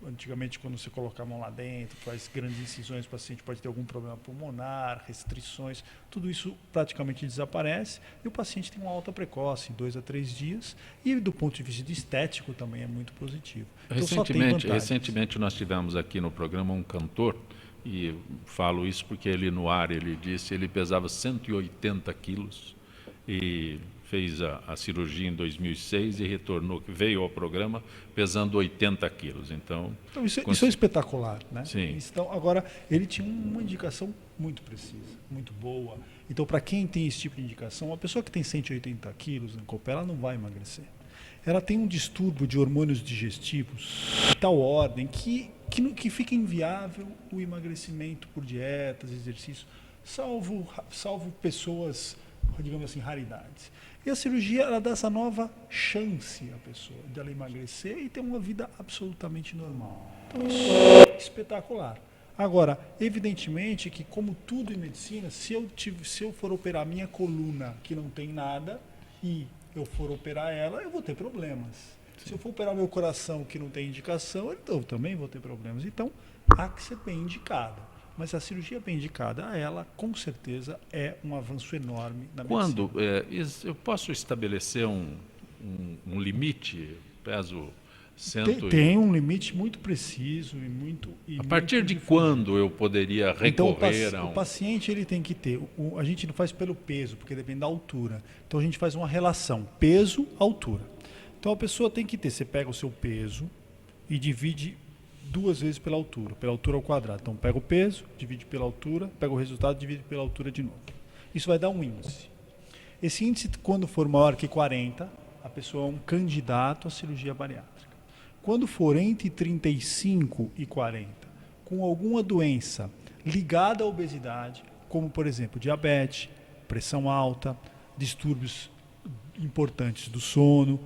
antigamente, quando você coloca a mão lá dentro, faz grandes incisões, o paciente pode ter algum problema pulmonar, restrições, tudo isso praticamente desaparece e o paciente tem uma alta precoce, em 2 a 3 dias, e do ponto de vista estético também é muito positivo. Recentemente nós tivemos aqui no programa um cantor, e falo isso porque ele no ar, ele pesava 180 quilos e fez a cirurgia em 2006 e retornou, veio ao programa pesando 80 quilos. Então isso é espetacular, né? Sim. Então, agora, ele tinha uma indicação muito precisa, muito boa. Então, para quem tem esse tipo de indicação, uma pessoa que tem 180 quilos na copé, ela não vai emagrecer. Ela tem um distúrbio de hormônios digestivos de tal ordem que fica inviável o emagrecimento por dietas, exercícios, salvo pessoas, digamos assim, raridades. E a cirurgia, ela dá essa nova chance à pessoa de ela emagrecer e ter uma vida absolutamente normal. Então isso é espetacular. Agora, evidentemente que, como tudo em medicina, se eu for operar a minha coluna, que não tem nada, e eu for operar ela, eu vou ter problemas. Sim. Se eu for operar o meu coração, que não tem indicação, eu também vou ter problemas. Então, há que ser bem indicada. Mas a cirurgia bem indicada a ela, com certeza, é um avanço enorme na medicina. Eu posso estabelecer um limite? Peso tem um limite muito preciso e muito... A partir de quando eu poderia recorrer então, o paciente ele tem que ter... A gente não faz pelo peso, porque depende da altura. Então a gente faz uma relação peso-altura. Então a pessoa tem que ter... Você pega o seu peso e divide 2 vezes pela altura ao quadrado. Então pega o peso, divide pela altura, pega o resultado, divide pela altura de novo. Isso vai dar um índice. Esse índice, quando for maior que 40, a pessoa é um candidato à cirurgia bariátrica. Quando for entre 35 e 40, com alguma doença ligada à obesidade, como por exemplo diabetes, pressão alta, distúrbios importantes do sono,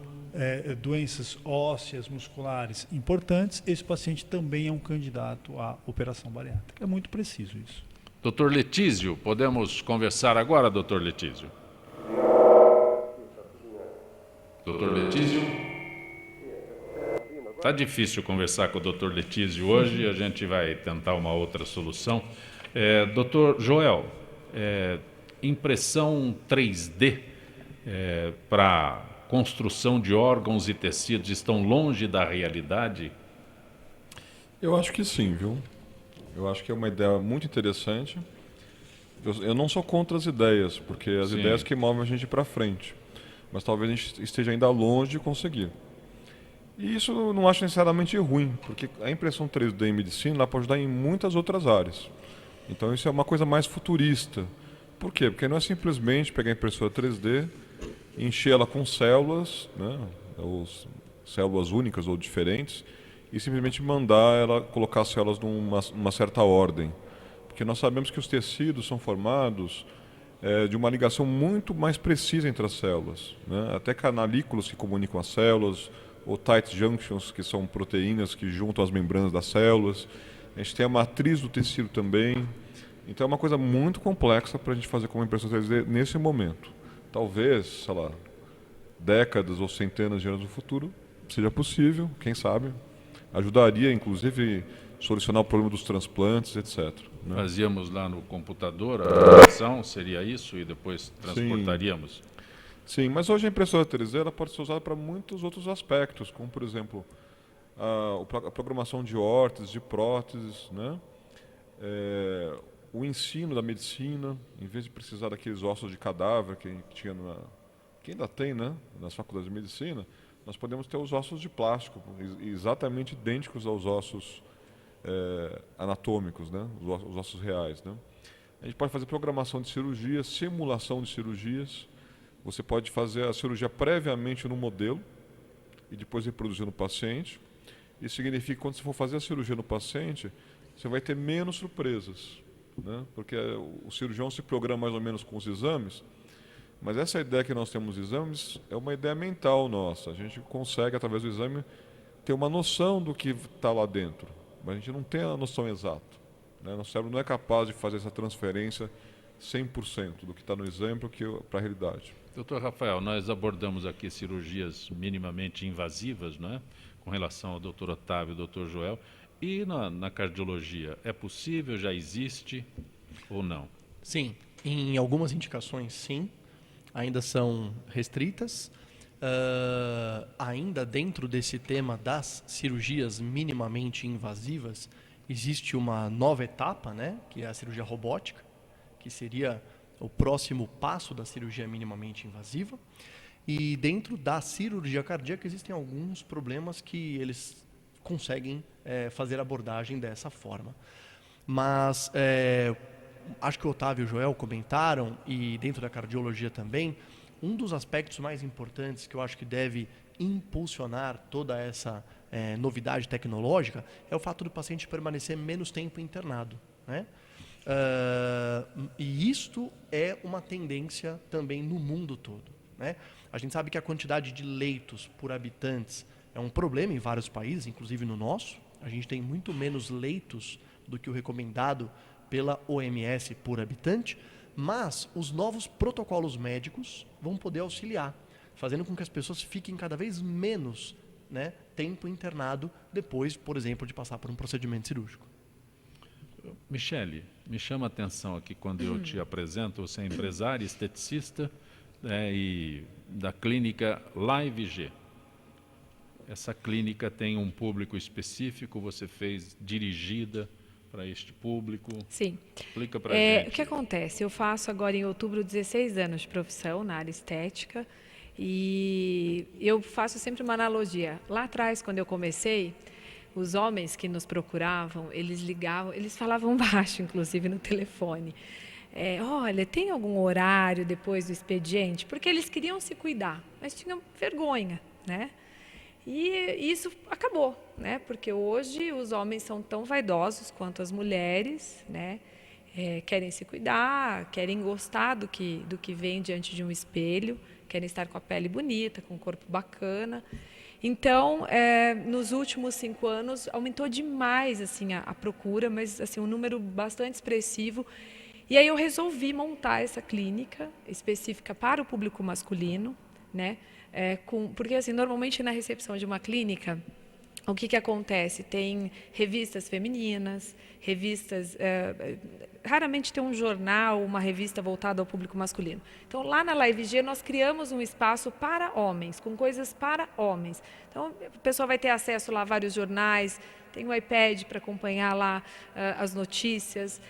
doenças ósseas, musculares importantes, esse paciente também é um candidato à operação bariátrica. É muito preciso isso. Dr. Letísio, podemos conversar agora, Dr. Letísio? Dr. Letísio? Está difícil conversar com o Dr. Letísio hoje, a gente vai tentar uma outra solução. Dr. Joel, impressão 3D para construção de órgãos e tecidos estão longe da realidade? Eu acho que sim, viu? Eu acho que é uma ideia muito interessante. Eu não sou contra as ideias, porque as ideias que movem a gente para frente. Mas talvez a gente esteja ainda longe de conseguir. E isso eu não acho necessariamente ruim, porque a impressão 3D em medicina ela pode ajudar em muitas outras áreas. Então isso é uma coisa mais futurista. Por quê? Porque não é simplesmente pegar a impressora 3D, encher ela com células, né, ou células únicas ou diferentes, e simplesmente mandar ela colocar as células numa certa ordem. Porque nós sabemos que os tecidos são formados de uma ligação muito mais precisa entre as células, né? Até canalículas que comunicam as células, ou tight junctions, que são proteínas que juntam as membranas das células. A gente tem a matriz do tecido também. Então é uma coisa muito complexa para a gente fazer com uma impressora 3D nesse momento. Talvez, sei lá, décadas ou centenas de anos no futuro seja possível, quem sabe. Ajudaria, inclusive, a solucionar o problema dos transplantes, etc. Né? Fazíamos lá no computador a impressão, seria isso, e depois transportaríamos? Sim, mas hoje a impressora 3D ela pode ser usada para muitos outros aspectos, como, por exemplo, a programação de órteses, de próteses, né? O ensino da medicina, em vez de precisar daqueles ossos de cadáver que tinha que ainda tem, né, nas faculdades de medicina, nós podemos ter os ossos de plástico, exatamente idênticos aos ossos anatômicos, né, os ossos reais, né? A gente pode fazer programação de cirurgias, simulação de cirurgias. Você pode fazer a cirurgia previamente no modelo e depois reproduzir no paciente. Isso significa que quando você for fazer a cirurgia no paciente, você vai ter menos surpresas, né? Porque o cirurgião se programa mais ou menos com os exames, mas essa ideia que nós temos dos exames é uma ideia mental nossa. A gente consegue, através do exame, ter uma noção do que está lá dentro, mas a gente não tem a noção exata, né? Nosso cérebro não é capaz de fazer essa transferência 100% do que está no exame para a realidade. Doutor Rafael, nós abordamos aqui cirurgias minimamente invasivas, né, com relação ao doutor Otávio e ao doutor Joel. E na cardiologia, é possível, já existe ou não? Sim, em algumas indicações sim, ainda são restritas. Ainda dentro desse tema das cirurgias minimamente invasivas, existe uma nova etapa, né, que é a cirurgia robótica, que seria o próximo passo da cirurgia minimamente invasiva. E dentro da cirurgia cardíaca existem alguns problemas que eles conseguem fazer a abordagem dessa forma. Mas acho que o Otávio e o Joel comentaram, e dentro da cardiologia também, um dos aspectos mais importantes que eu acho que deve impulsionar toda essa novidade tecnológica é o fato do paciente permanecer menos tempo internado, né? E isto é uma tendência também no mundo todo, né? A gente sabe que a quantidade de leitos por habitantes é um problema em vários países, inclusive no nosso. A gente tem muito menos leitos do que o recomendado pela OMS por habitante, mas os novos protocolos médicos vão poder auxiliar, fazendo com que as pessoas fiquem cada vez menos, né, tempo internado depois, por exemplo, de passar por um procedimento cirúrgico. Michele, me chama a atenção aqui quando eu te apresento, você é empresária, esteticista, e da clínica LiveG. Essa clínica tem um público específico, você fez dirigida para este público? Sim. Explica para a gente. O que acontece? Eu faço agora em outubro 16 anos de profissão na área estética e eu faço sempre uma analogia. Lá atrás, quando eu comecei, os homens que nos procuravam, eles ligavam, eles falavam baixo, inclusive, no telefone. Olha, tem algum horário depois do expediente? Porque eles queriam se cuidar, mas tinham vergonha, né? E isso acabou, né? Porque hoje os homens são tão vaidosos quanto as mulheres, né? Querem se cuidar, querem gostar do que vem diante de um espelho, querem estar com a pele bonita, com o corpo bacana. Então, nos últimos 5 anos, aumentou demais assim, a procura, mas assim, um número bastante expressivo. E aí eu resolvi montar essa clínica específica para o público masculino, né? Porque assim, normalmente na recepção de uma clínica, o que acontece? Tem revistas femininas, revistas... raramente tem um jornal, uma revista voltada ao público masculino. Então, lá na LiveG, nós criamos um espaço para homens, com coisas para homens. Então, a pessoa vai ter acesso lá a vários jornais tem um iPad para acompanhar lá as notícias,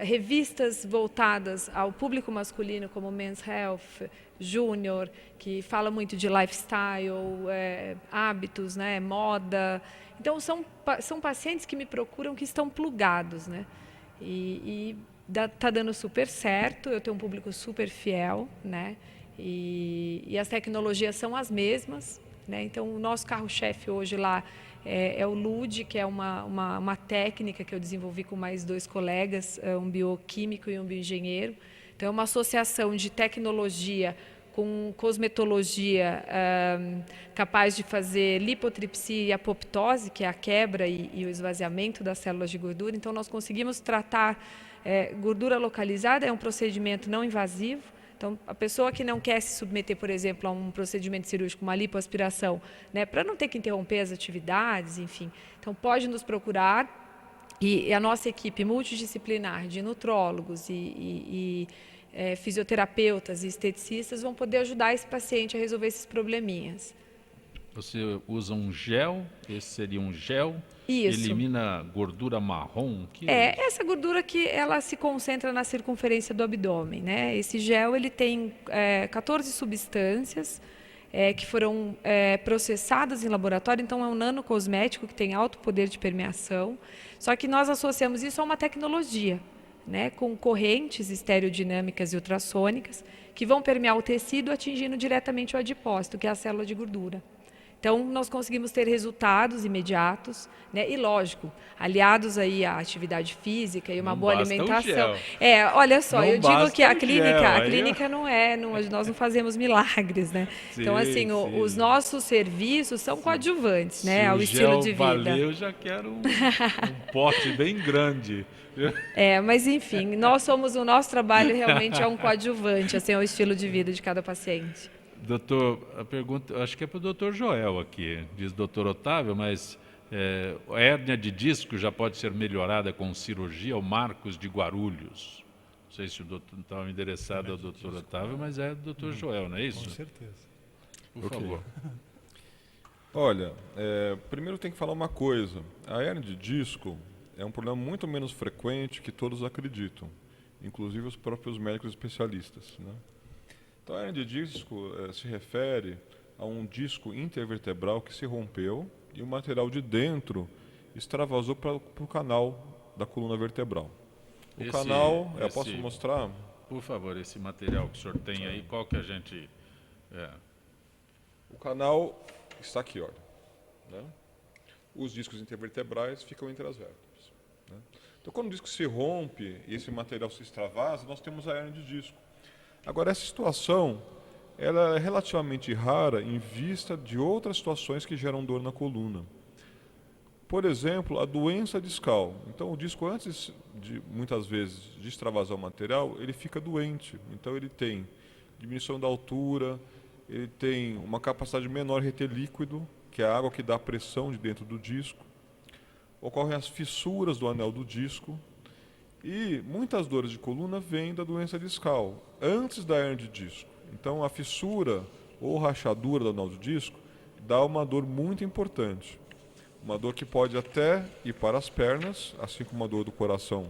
revistas voltadas ao público masculino, como Men's Health, Júnior, que fala muito de lifestyle, hábitos, né, moda. Então, são pacientes que me procuram que estão plugados, né? E está dando super certo, eu tenho um público super fiel, né? E as tecnologias são as mesmas, né? Então, o nosso carro-chefe hoje lá é o LUD, que é uma técnica que eu desenvolvi com mais 2 colegas, um bioquímico e um bioengenheiro. Então, é uma associação de tecnologia com cosmetologia capaz de fazer lipotripsia e apoptose, que é a quebra e o esvaziamento das células de gordura. Então, nós conseguimos tratar gordura localizada, é um procedimento não invasivo. Então, a pessoa que não quer se submeter, por exemplo, a um procedimento cirúrgico, uma lipoaspiração, né, para não ter que interromper as atividades, enfim. Então, pode nos procurar. E a nossa equipe multidisciplinar de nutrólogos e fisioterapeutas e esteticistas vão poder ajudar esse paciente a resolver esses probleminhas. Você usa um gel, esse seria um gel, Isso. elimina gordura marrom? Que Essa gordura que ela se concentra na circunferência do abdômen, né? Esse gel ele tem 14 substâncias que foram processadas em laboratório, então é um nanocosmético que tem alto poder de permeação, só que nós associamos isso a uma tecnologia, né, com correntes estereodinâmicas e ultrassônicas que vão permear o tecido atingindo diretamente o adipócito, que é a célula de gordura. Então, nós conseguimos ter resultados imediatos, né? E, lógico, aliados aí à atividade física e uma boa alimentação. Olha só, eu digo que a clínica nós não fazemos milagres, né? Sim, então, assim, os nossos serviços são coadjuvantes, né, ao Se o estilo de gel vida. valer, eu já quero um pote bem grande. Mas enfim, o nosso trabalho realmente é um coadjuvante, assim, ao estilo de vida de cada paciente. Doutor, a pergunta, acho que é para o doutor Joel aqui, diz doutor Otávio, mas a hérnia de disco já pode ser melhorada com cirurgia? O Marcos de Guarulhos. Não sei se o doutor estava endereçado ao doutor Otávio, mas é do doutor Joel, não é isso? Com certeza. Por favor. Olha, primeiro tem que falar uma coisa. A hérnia de disco é um problema muito menos frequente que todos acreditam, inclusive os próprios médicos especialistas, né? Então, a hérnia de disco se refere a um disco intervertebral que se rompeu e o material de dentro extravasou para o canal da coluna vertebral. Posso mostrar? Por favor, esse material que o senhor tem aí, qual que a gente... O canal está aqui, olha. Né? Os discos intervertebrais ficam entre as vértebras. Né? Então, quando o disco se rompe e esse material se extravasa, nós temos a hérnia de disco. Agora, essa situação ela é relativamente rara em vista de outras situações que geram dor na coluna. Por exemplo, a doença discal. Então, o disco, antes de, muitas vezes, de extravasar o material, ele fica doente. Então, ele tem diminuição da altura, ele tem uma capacidade menor de reter líquido, que é a água que dá a pressão de dentro do disco. Ocorrem as fissuras do anel do disco. E muitas dores de coluna vêm da doença discal, antes da hérnia de disco. Então, a fissura ou rachadura do anel do disco dá uma dor muito importante. Uma dor que pode até ir para as pernas, assim como a dor do coração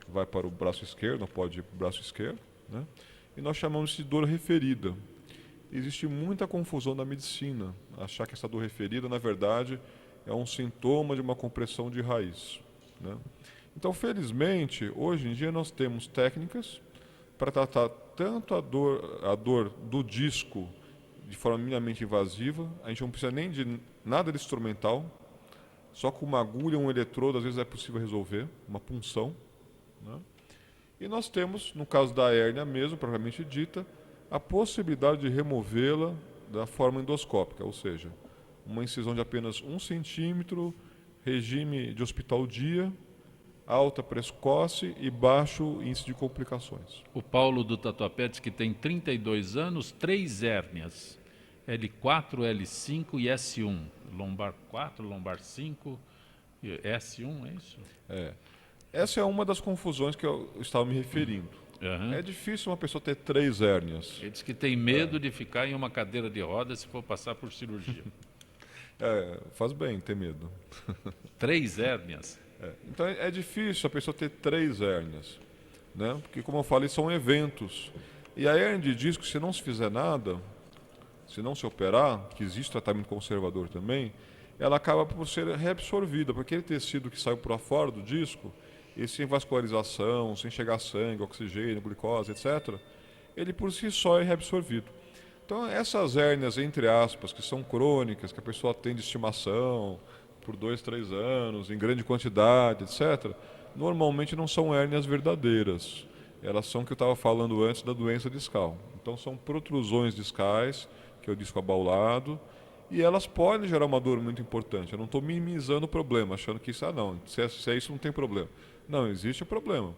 vai para o braço esquerdo, pode ir para o braço esquerdo, né? E nós chamamos de dor referida. Existe muita confusão na medicina, achar que essa dor referida, na verdade, é um sintoma de uma compressão de raiz, né? Então, felizmente, hoje em dia nós temos técnicas para tratar tanto a dor do disco de forma minimamente invasiva. A gente não precisa nem de nada de instrumental, só com uma agulha, um eletrodo, às vezes é possível resolver, uma punção, né? E nós temos, no caso da hérnia mesmo, propriamente dita, a possibilidade de removê-la da forma endoscópica, ou seja, uma incisão de apenas 1 centímetro, regime de hospital dia, alta precoce e baixo índice de complicações. O Paulo do Tatuapé diz que tem 32 anos, 3 hérnias, L4, L5 e S1. Lombar 4, lombar 5, S1, é isso? Essa é uma das confusões que eu estava me referindo. Uhum. É difícil uma pessoa ter 3 hérnias. Ele diz que tem medo de ficar em uma cadeira de rodas se for passar por cirurgia. Faz bem ter medo. 3 hérnias. Então é difícil a pessoa ter 3 hérnias, né? Porque, como eu falei, são eventos. E a hérnia de disco, se não se fizer nada, se não se operar, que existe tratamento conservador também, ela acaba por ser reabsorvida, porque aquele tecido que saiu para fora do disco, e sem vascularização, sem chegar sangue, oxigênio, glicose, etc., ele por si só é reabsorvido. Então, essas hérnias, entre aspas, que são crônicas, que a pessoa tem de estimação por 2, 3 anos, em grande quantidade, etc., normalmente não são hérnias verdadeiras. Elas são o que eu estava falando antes da doença discal. Então, são protrusões discais, que é o disco abaulado, e elas podem gerar uma dor muito importante. Eu não estou minimizando o problema, achando que isso, se é isso não tem problema. Não, existe o problema.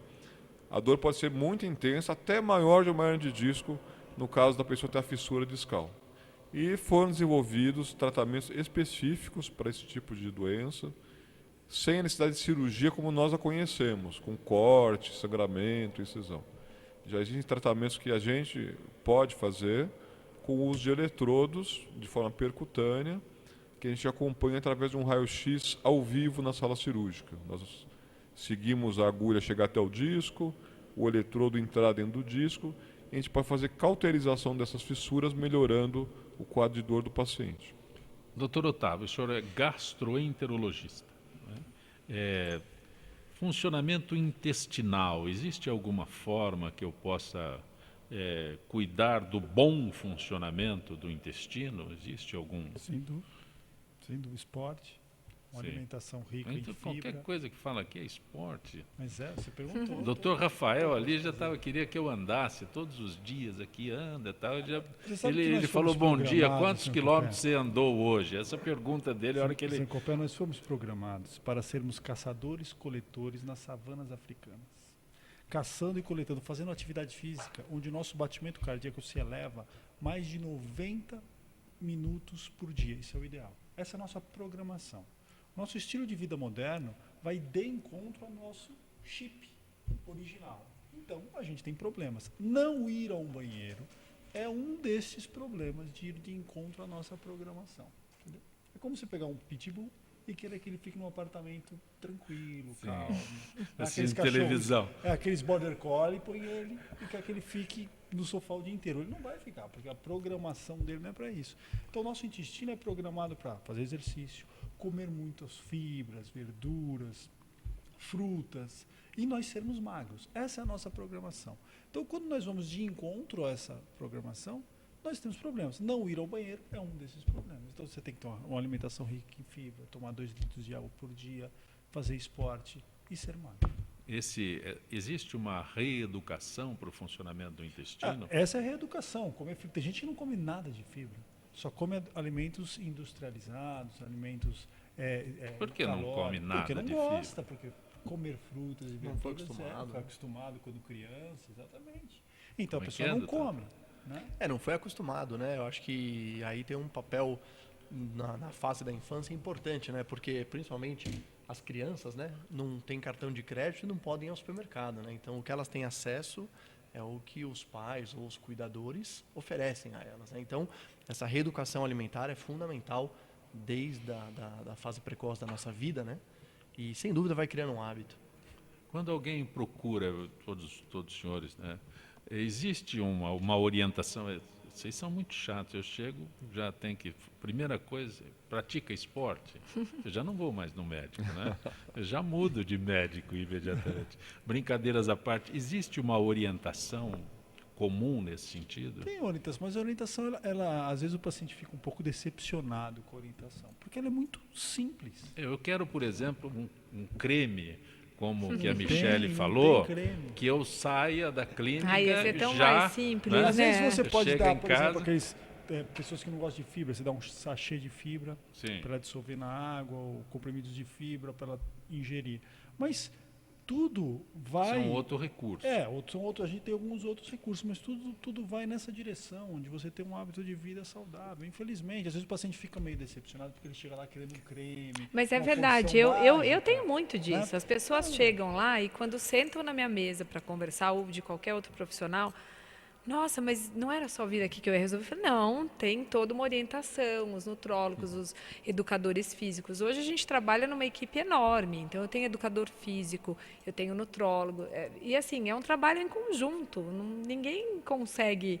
A dor pode ser muito intensa, até maior de uma hérnia de disco, no caso da pessoa ter a fissura discal. E foram desenvolvidos tratamentos específicos para esse tipo de doença, sem a necessidade de cirurgia como nós a conhecemos, com corte, sangramento, incisão. Já existem tratamentos que a gente pode fazer com o uso de eletrodos de forma percutânea, que a gente acompanha através de um raio-x ao vivo na sala cirúrgica. Nós seguimos a agulha chegar até o disco, o eletrodo entrar dentro do disco, e a gente pode fazer cauterização dessas fissuras, melhorando o quadro de dor do paciente. Doutor Otávio, o senhor é gastroenterologista, né? Funcionamento intestinal, existe alguma forma que eu possa cuidar do bom funcionamento do intestino? Existe algum? Sem dúvida. Esporte, uma Sim. alimentação rica Então, em fibra. qualquer coisa que fala aqui é esporte. Mas você perguntou. O doutor Rafael ali já queria que eu andasse todos os dias aqui, anda e tal. Você sabe que Ele nós falou, fomos bom dia, programados, quantos senhor quilômetros Copé? você andou hoje? Essa pergunta dele, a hora que ele... Sem Copé, nós fomos programados para sermos caçadores-coletores nas savanas africanas. Caçando e coletando, fazendo atividade física, onde o nosso batimento cardíaco se eleva mais de 90 minutos por dia. Isso é o ideal. Essa é a nossa programação. Nosso estilo de vida moderno vai de encontro ao nosso chip original. Então, a gente tem problemas. Não ir ao banheiro é um desses problemas de ir de encontro à nossa programação. Entendeu? É como você pegar um pitbull e querer que ele fique num apartamento tranquilo, calmo. Assistindo televisão. Aqueles border collie, põe ele e quer que ele fique no sofá o dia inteiro. Ele não vai ficar, porque a programação dele não é para isso. Então, o nosso intestino é programado para fazer exercício, comer muitas fibras, verduras, frutas e nós sermos magros. Essa é a nossa programação. Então, quando nós vamos de encontro a essa programação, nós temos problemas. Não ir ao banheiro é um desses problemas. Então, você tem que tomar uma alimentação rica em fibra, tomar 2 litros de água por dia, fazer esporte e ser magro. Existe uma reeducação para o funcionamento do intestino? Essa é a reeducação. Comer fibra. Tem gente que não come nada de fibra. Só come alimentos industrializados, alimentos Por que não come nada porque não de gosta, fibra? porque comer frutas e Não foi verduras acostumado, foi né? acostumado quando criança, exatamente. Então Como a é pessoa que é, não doutor? come. Né? Não foi acostumado, né? Eu acho que aí tem um papel na fase da infância importante, né? Porque principalmente as crianças, né, não têm cartão de crédito e não podem ir ao supermercado, né? Então o que elas têm acesso é o que os pais ou os cuidadores oferecem a elas, né? Então essa reeducação alimentar é fundamental desde da fase precoce da nossa vida, né? E sem dúvida vai criando um hábito. Quando alguém procura, todos os senhores, né, existe uma orientação? Vocês são muito chatos, eu chego, já tem que... Primeira coisa, pratica esporte. Eu já não vou mais no médico, né? Eu já mudo de médico imediatamente. Brincadeiras à parte, existe uma orientação comum nesse sentido? Tem orientação, mas a orientação, ela às vezes o paciente fica um pouco decepcionado com a orientação, porque ela é muito simples. Eu quero, por exemplo, um creme, como que a Não Michele tem falou, creme. que eu saia da clínica Ai, ia ser tão já... mais simples, né? Às vezes você Eu pode chego dar, em por casa- exemplo, aqueles pessoas que não gostam de fibra, você dá um sachê de fibra Sim. para ela dissolver na água, ou comprimidos de fibra para ela ingerir. Mas tudo vai... São outro recurso. A gente tem alguns outros recursos, mas tudo vai nessa direção, onde você tem um hábito de vida saudável. Infelizmente, às vezes o paciente fica meio decepcionado porque ele chega lá querendo um creme. Mas é uma verdade, condição eu básica. tenho muito disso. né? As pessoas chegam lá e quando sentam na minha mesa para conversar, ou de qualquer outro profissional, Nossa, mas não era só vir aqui que eu ia resolver. Eu falei, não, tem toda uma orientação, os nutrólogos, os educadores físicos. Hoje a gente trabalha numa equipe enorme, então eu tenho educador físico, eu tenho nutrólogo, e assim, é um trabalho em conjunto, ninguém consegue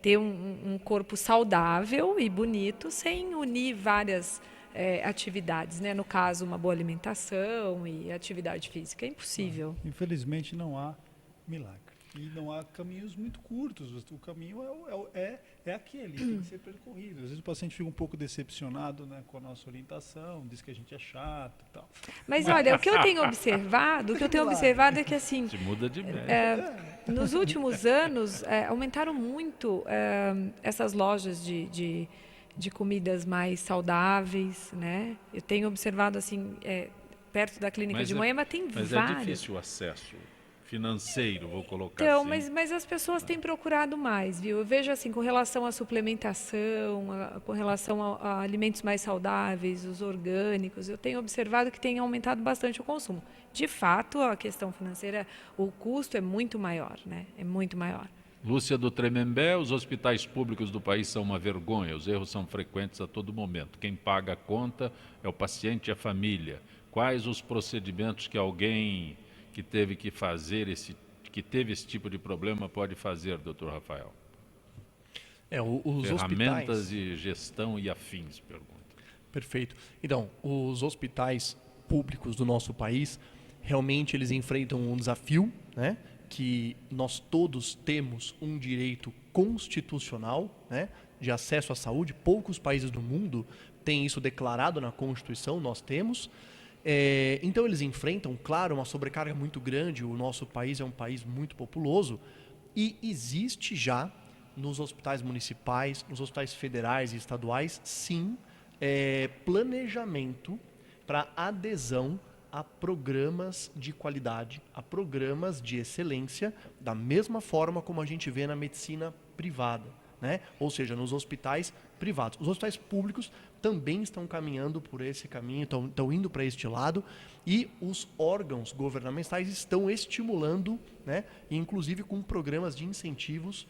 ter um corpo saudável e bonito sem unir várias atividades, né? No caso, uma boa alimentação e atividade física, é impossível. Infelizmente não há milagre. E não há caminhos muito curtos. O caminho é aquele, tem que ser percorrido. Às vezes o paciente fica um pouco decepcionado, né, com a nossa orientação, diz que a gente é chato e tal. Mas olha, o que eu tenho observado é que assim, Se muda de médico. nos últimos anos aumentaram muito essas lojas de comidas mais saudáveis, né? Eu tenho observado assim perto da clínica de Moema tem Mas várias. é difícil o acesso financeiro, vou colocar Então, assim. mas as pessoas têm procurado mais, viu? Eu vejo assim, com relação à suplementação, com relação a alimentos mais saudáveis, os orgânicos, eu tenho observado que tem aumentado bastante o consumo. De fato, a questão financeira, o custo é muito maior, né? É muito maior. Lúcia do Tremembé, os hospitais públicos do país são uma vergonha, os erros são frequentes a todo momento. Quem paga a conta é o paciente e a família. Quais os procedimentos que alguém que teve que fazer que teve esse tipo de problema pode fazer, doutor Rafael? Os Ferramentas hospitais... de gestão e afins, pergunta. Perfeito. Então, os hospitais públicos do nosso país, realmente eles enfrentam um desafio, né? Que nós todos temos um direito constitucional, né, de acesso à saúde. Poucos países do mundo têm isso declarado na Constituição, nós temos. Então eles enfrentam, claro, uma sobrecarga muito grande. O nosso país é um país muito populoso e existe já nos hospitais municipais, nos hospitais federais e estaduais, sim, planejamento para adesão a programas de qualidade, a programas de excelência, da mesma forma como a gente vê na medicina privada, né? Ou seja, nos hospitais privados. Os hospitais públicos também estão caminhando por esse caminho, estão indo para este lado, e os órgãos governamentais estão estimulando, né? Inclusive com programas de incentivos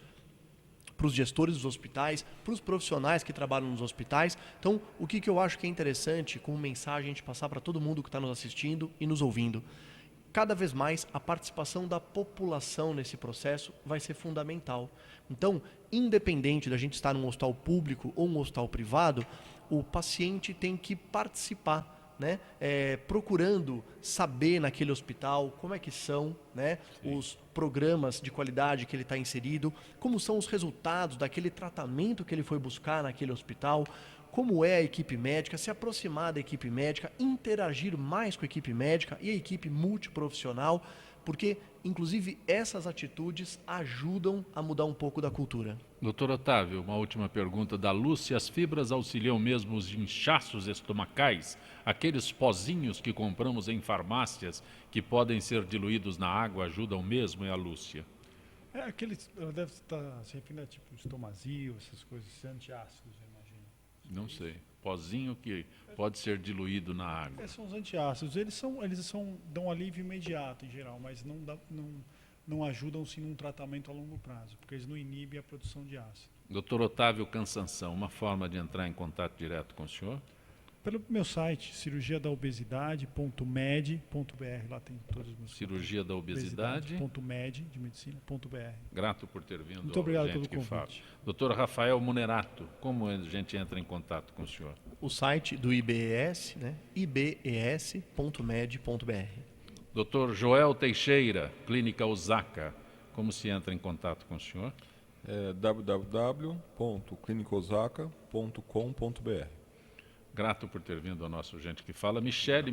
para os gestores dos hospitais, para os profissionais que trabalham nos hospitais. Então, o que eu acho que é interessante, como mensagem, a gente passar para todo mundo que está nos assistindo e nos ouvindo, cada vez mais a participação da população nesse processo vai ser fundamental. Então, independente da gente estar num hospital público ou um hospital privado, o paciente tem que participar, né? Procurando saber naquele hospital como é que são, né, os programas de qualidade que ele está inserido, como são os resultados daquele tratamento que ele foi buscar naquele hospital, como é a equipe médica, se aproximar da equipe médica, interagir mais com a equipe médica e a equipe multiprofissional, porque, inclusive, essas atitudes ajudam a mudar um pouco da cultura. Doutor Otávio, uma última pergunta da Lúcia. As fibras auxiliam mesmo os inchaços estomacais? Aqueles pozinhos que compramos em farmácias que podem ser diluídos na água ajudam mesmo? É a Lúcia. Aqueles, ela deve estar se referindo a tipo estomazil, essas coisas, antiácidos, eu imagino. Não sei. Pozinho que pode ser diluído na água. São os antiácidos. Eles dão alívio imediato em geral, mas não ajudam sim num tratamento a longo prazo, porque eles não inibem a produção de ácido. Doutor Otávio Cansanção, uma forma de entrar em contato direto com o senhor? Pelo meu site, cirurgiadaobesidade.med.br, lá tem todos os meus Cirurgia da Obesidade. .med, de medicina.br. Grato por ter vindo. Muito obrigado Gente pelo que Fala. convite. Doutor Rafael Munerato, como a gente entra em contato com o senhor? O site do IBES, né, ibes.med.br. Doutor Joel Teixeira, Clínica Osaka, como se entra em contato com o senhor? www.clinicosaka.com.br. Grato por ter vindo ao nosso Gente que Fala. Michele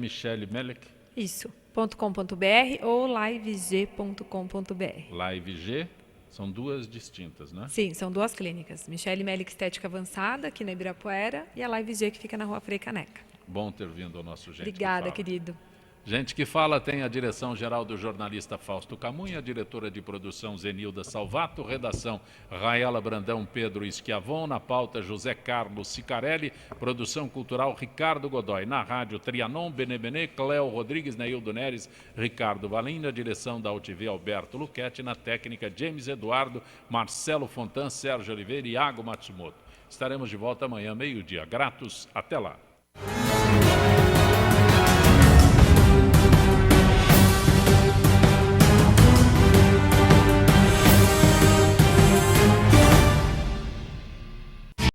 Melek. Isso, .com.br ou liveg.com.br. Live G, são duas distintas, né? Sim, são duas clínicas. Michele Melek Estética Avançada, aqui na Ibirapuera, e a Live G, que fica na Rua Frei Caneca. Bom ter vindo ao nosso Gente Obrigada, que Fala. querido. Gente que fala tem a direção-geral do jornalista Fausto Camunha, a diretora de produção Zenilda Salvato, redação Raela Brandão, Pedro Schiavon, na pauta José Carlos Sicarelli, produção cultural Ricardo Godoy, na rádio Trianon, Benebenê, Cléo Rodrigues, Neildo Neres, Ricardo Valim, na direção da UTV Alberto Luquete, na técnica James Eduardo, Marcelo Fontan, Sérgio Oliveira e Iago Matsumoto. Estaremos de volta amanhã, meio-dia. Gratos, até lá.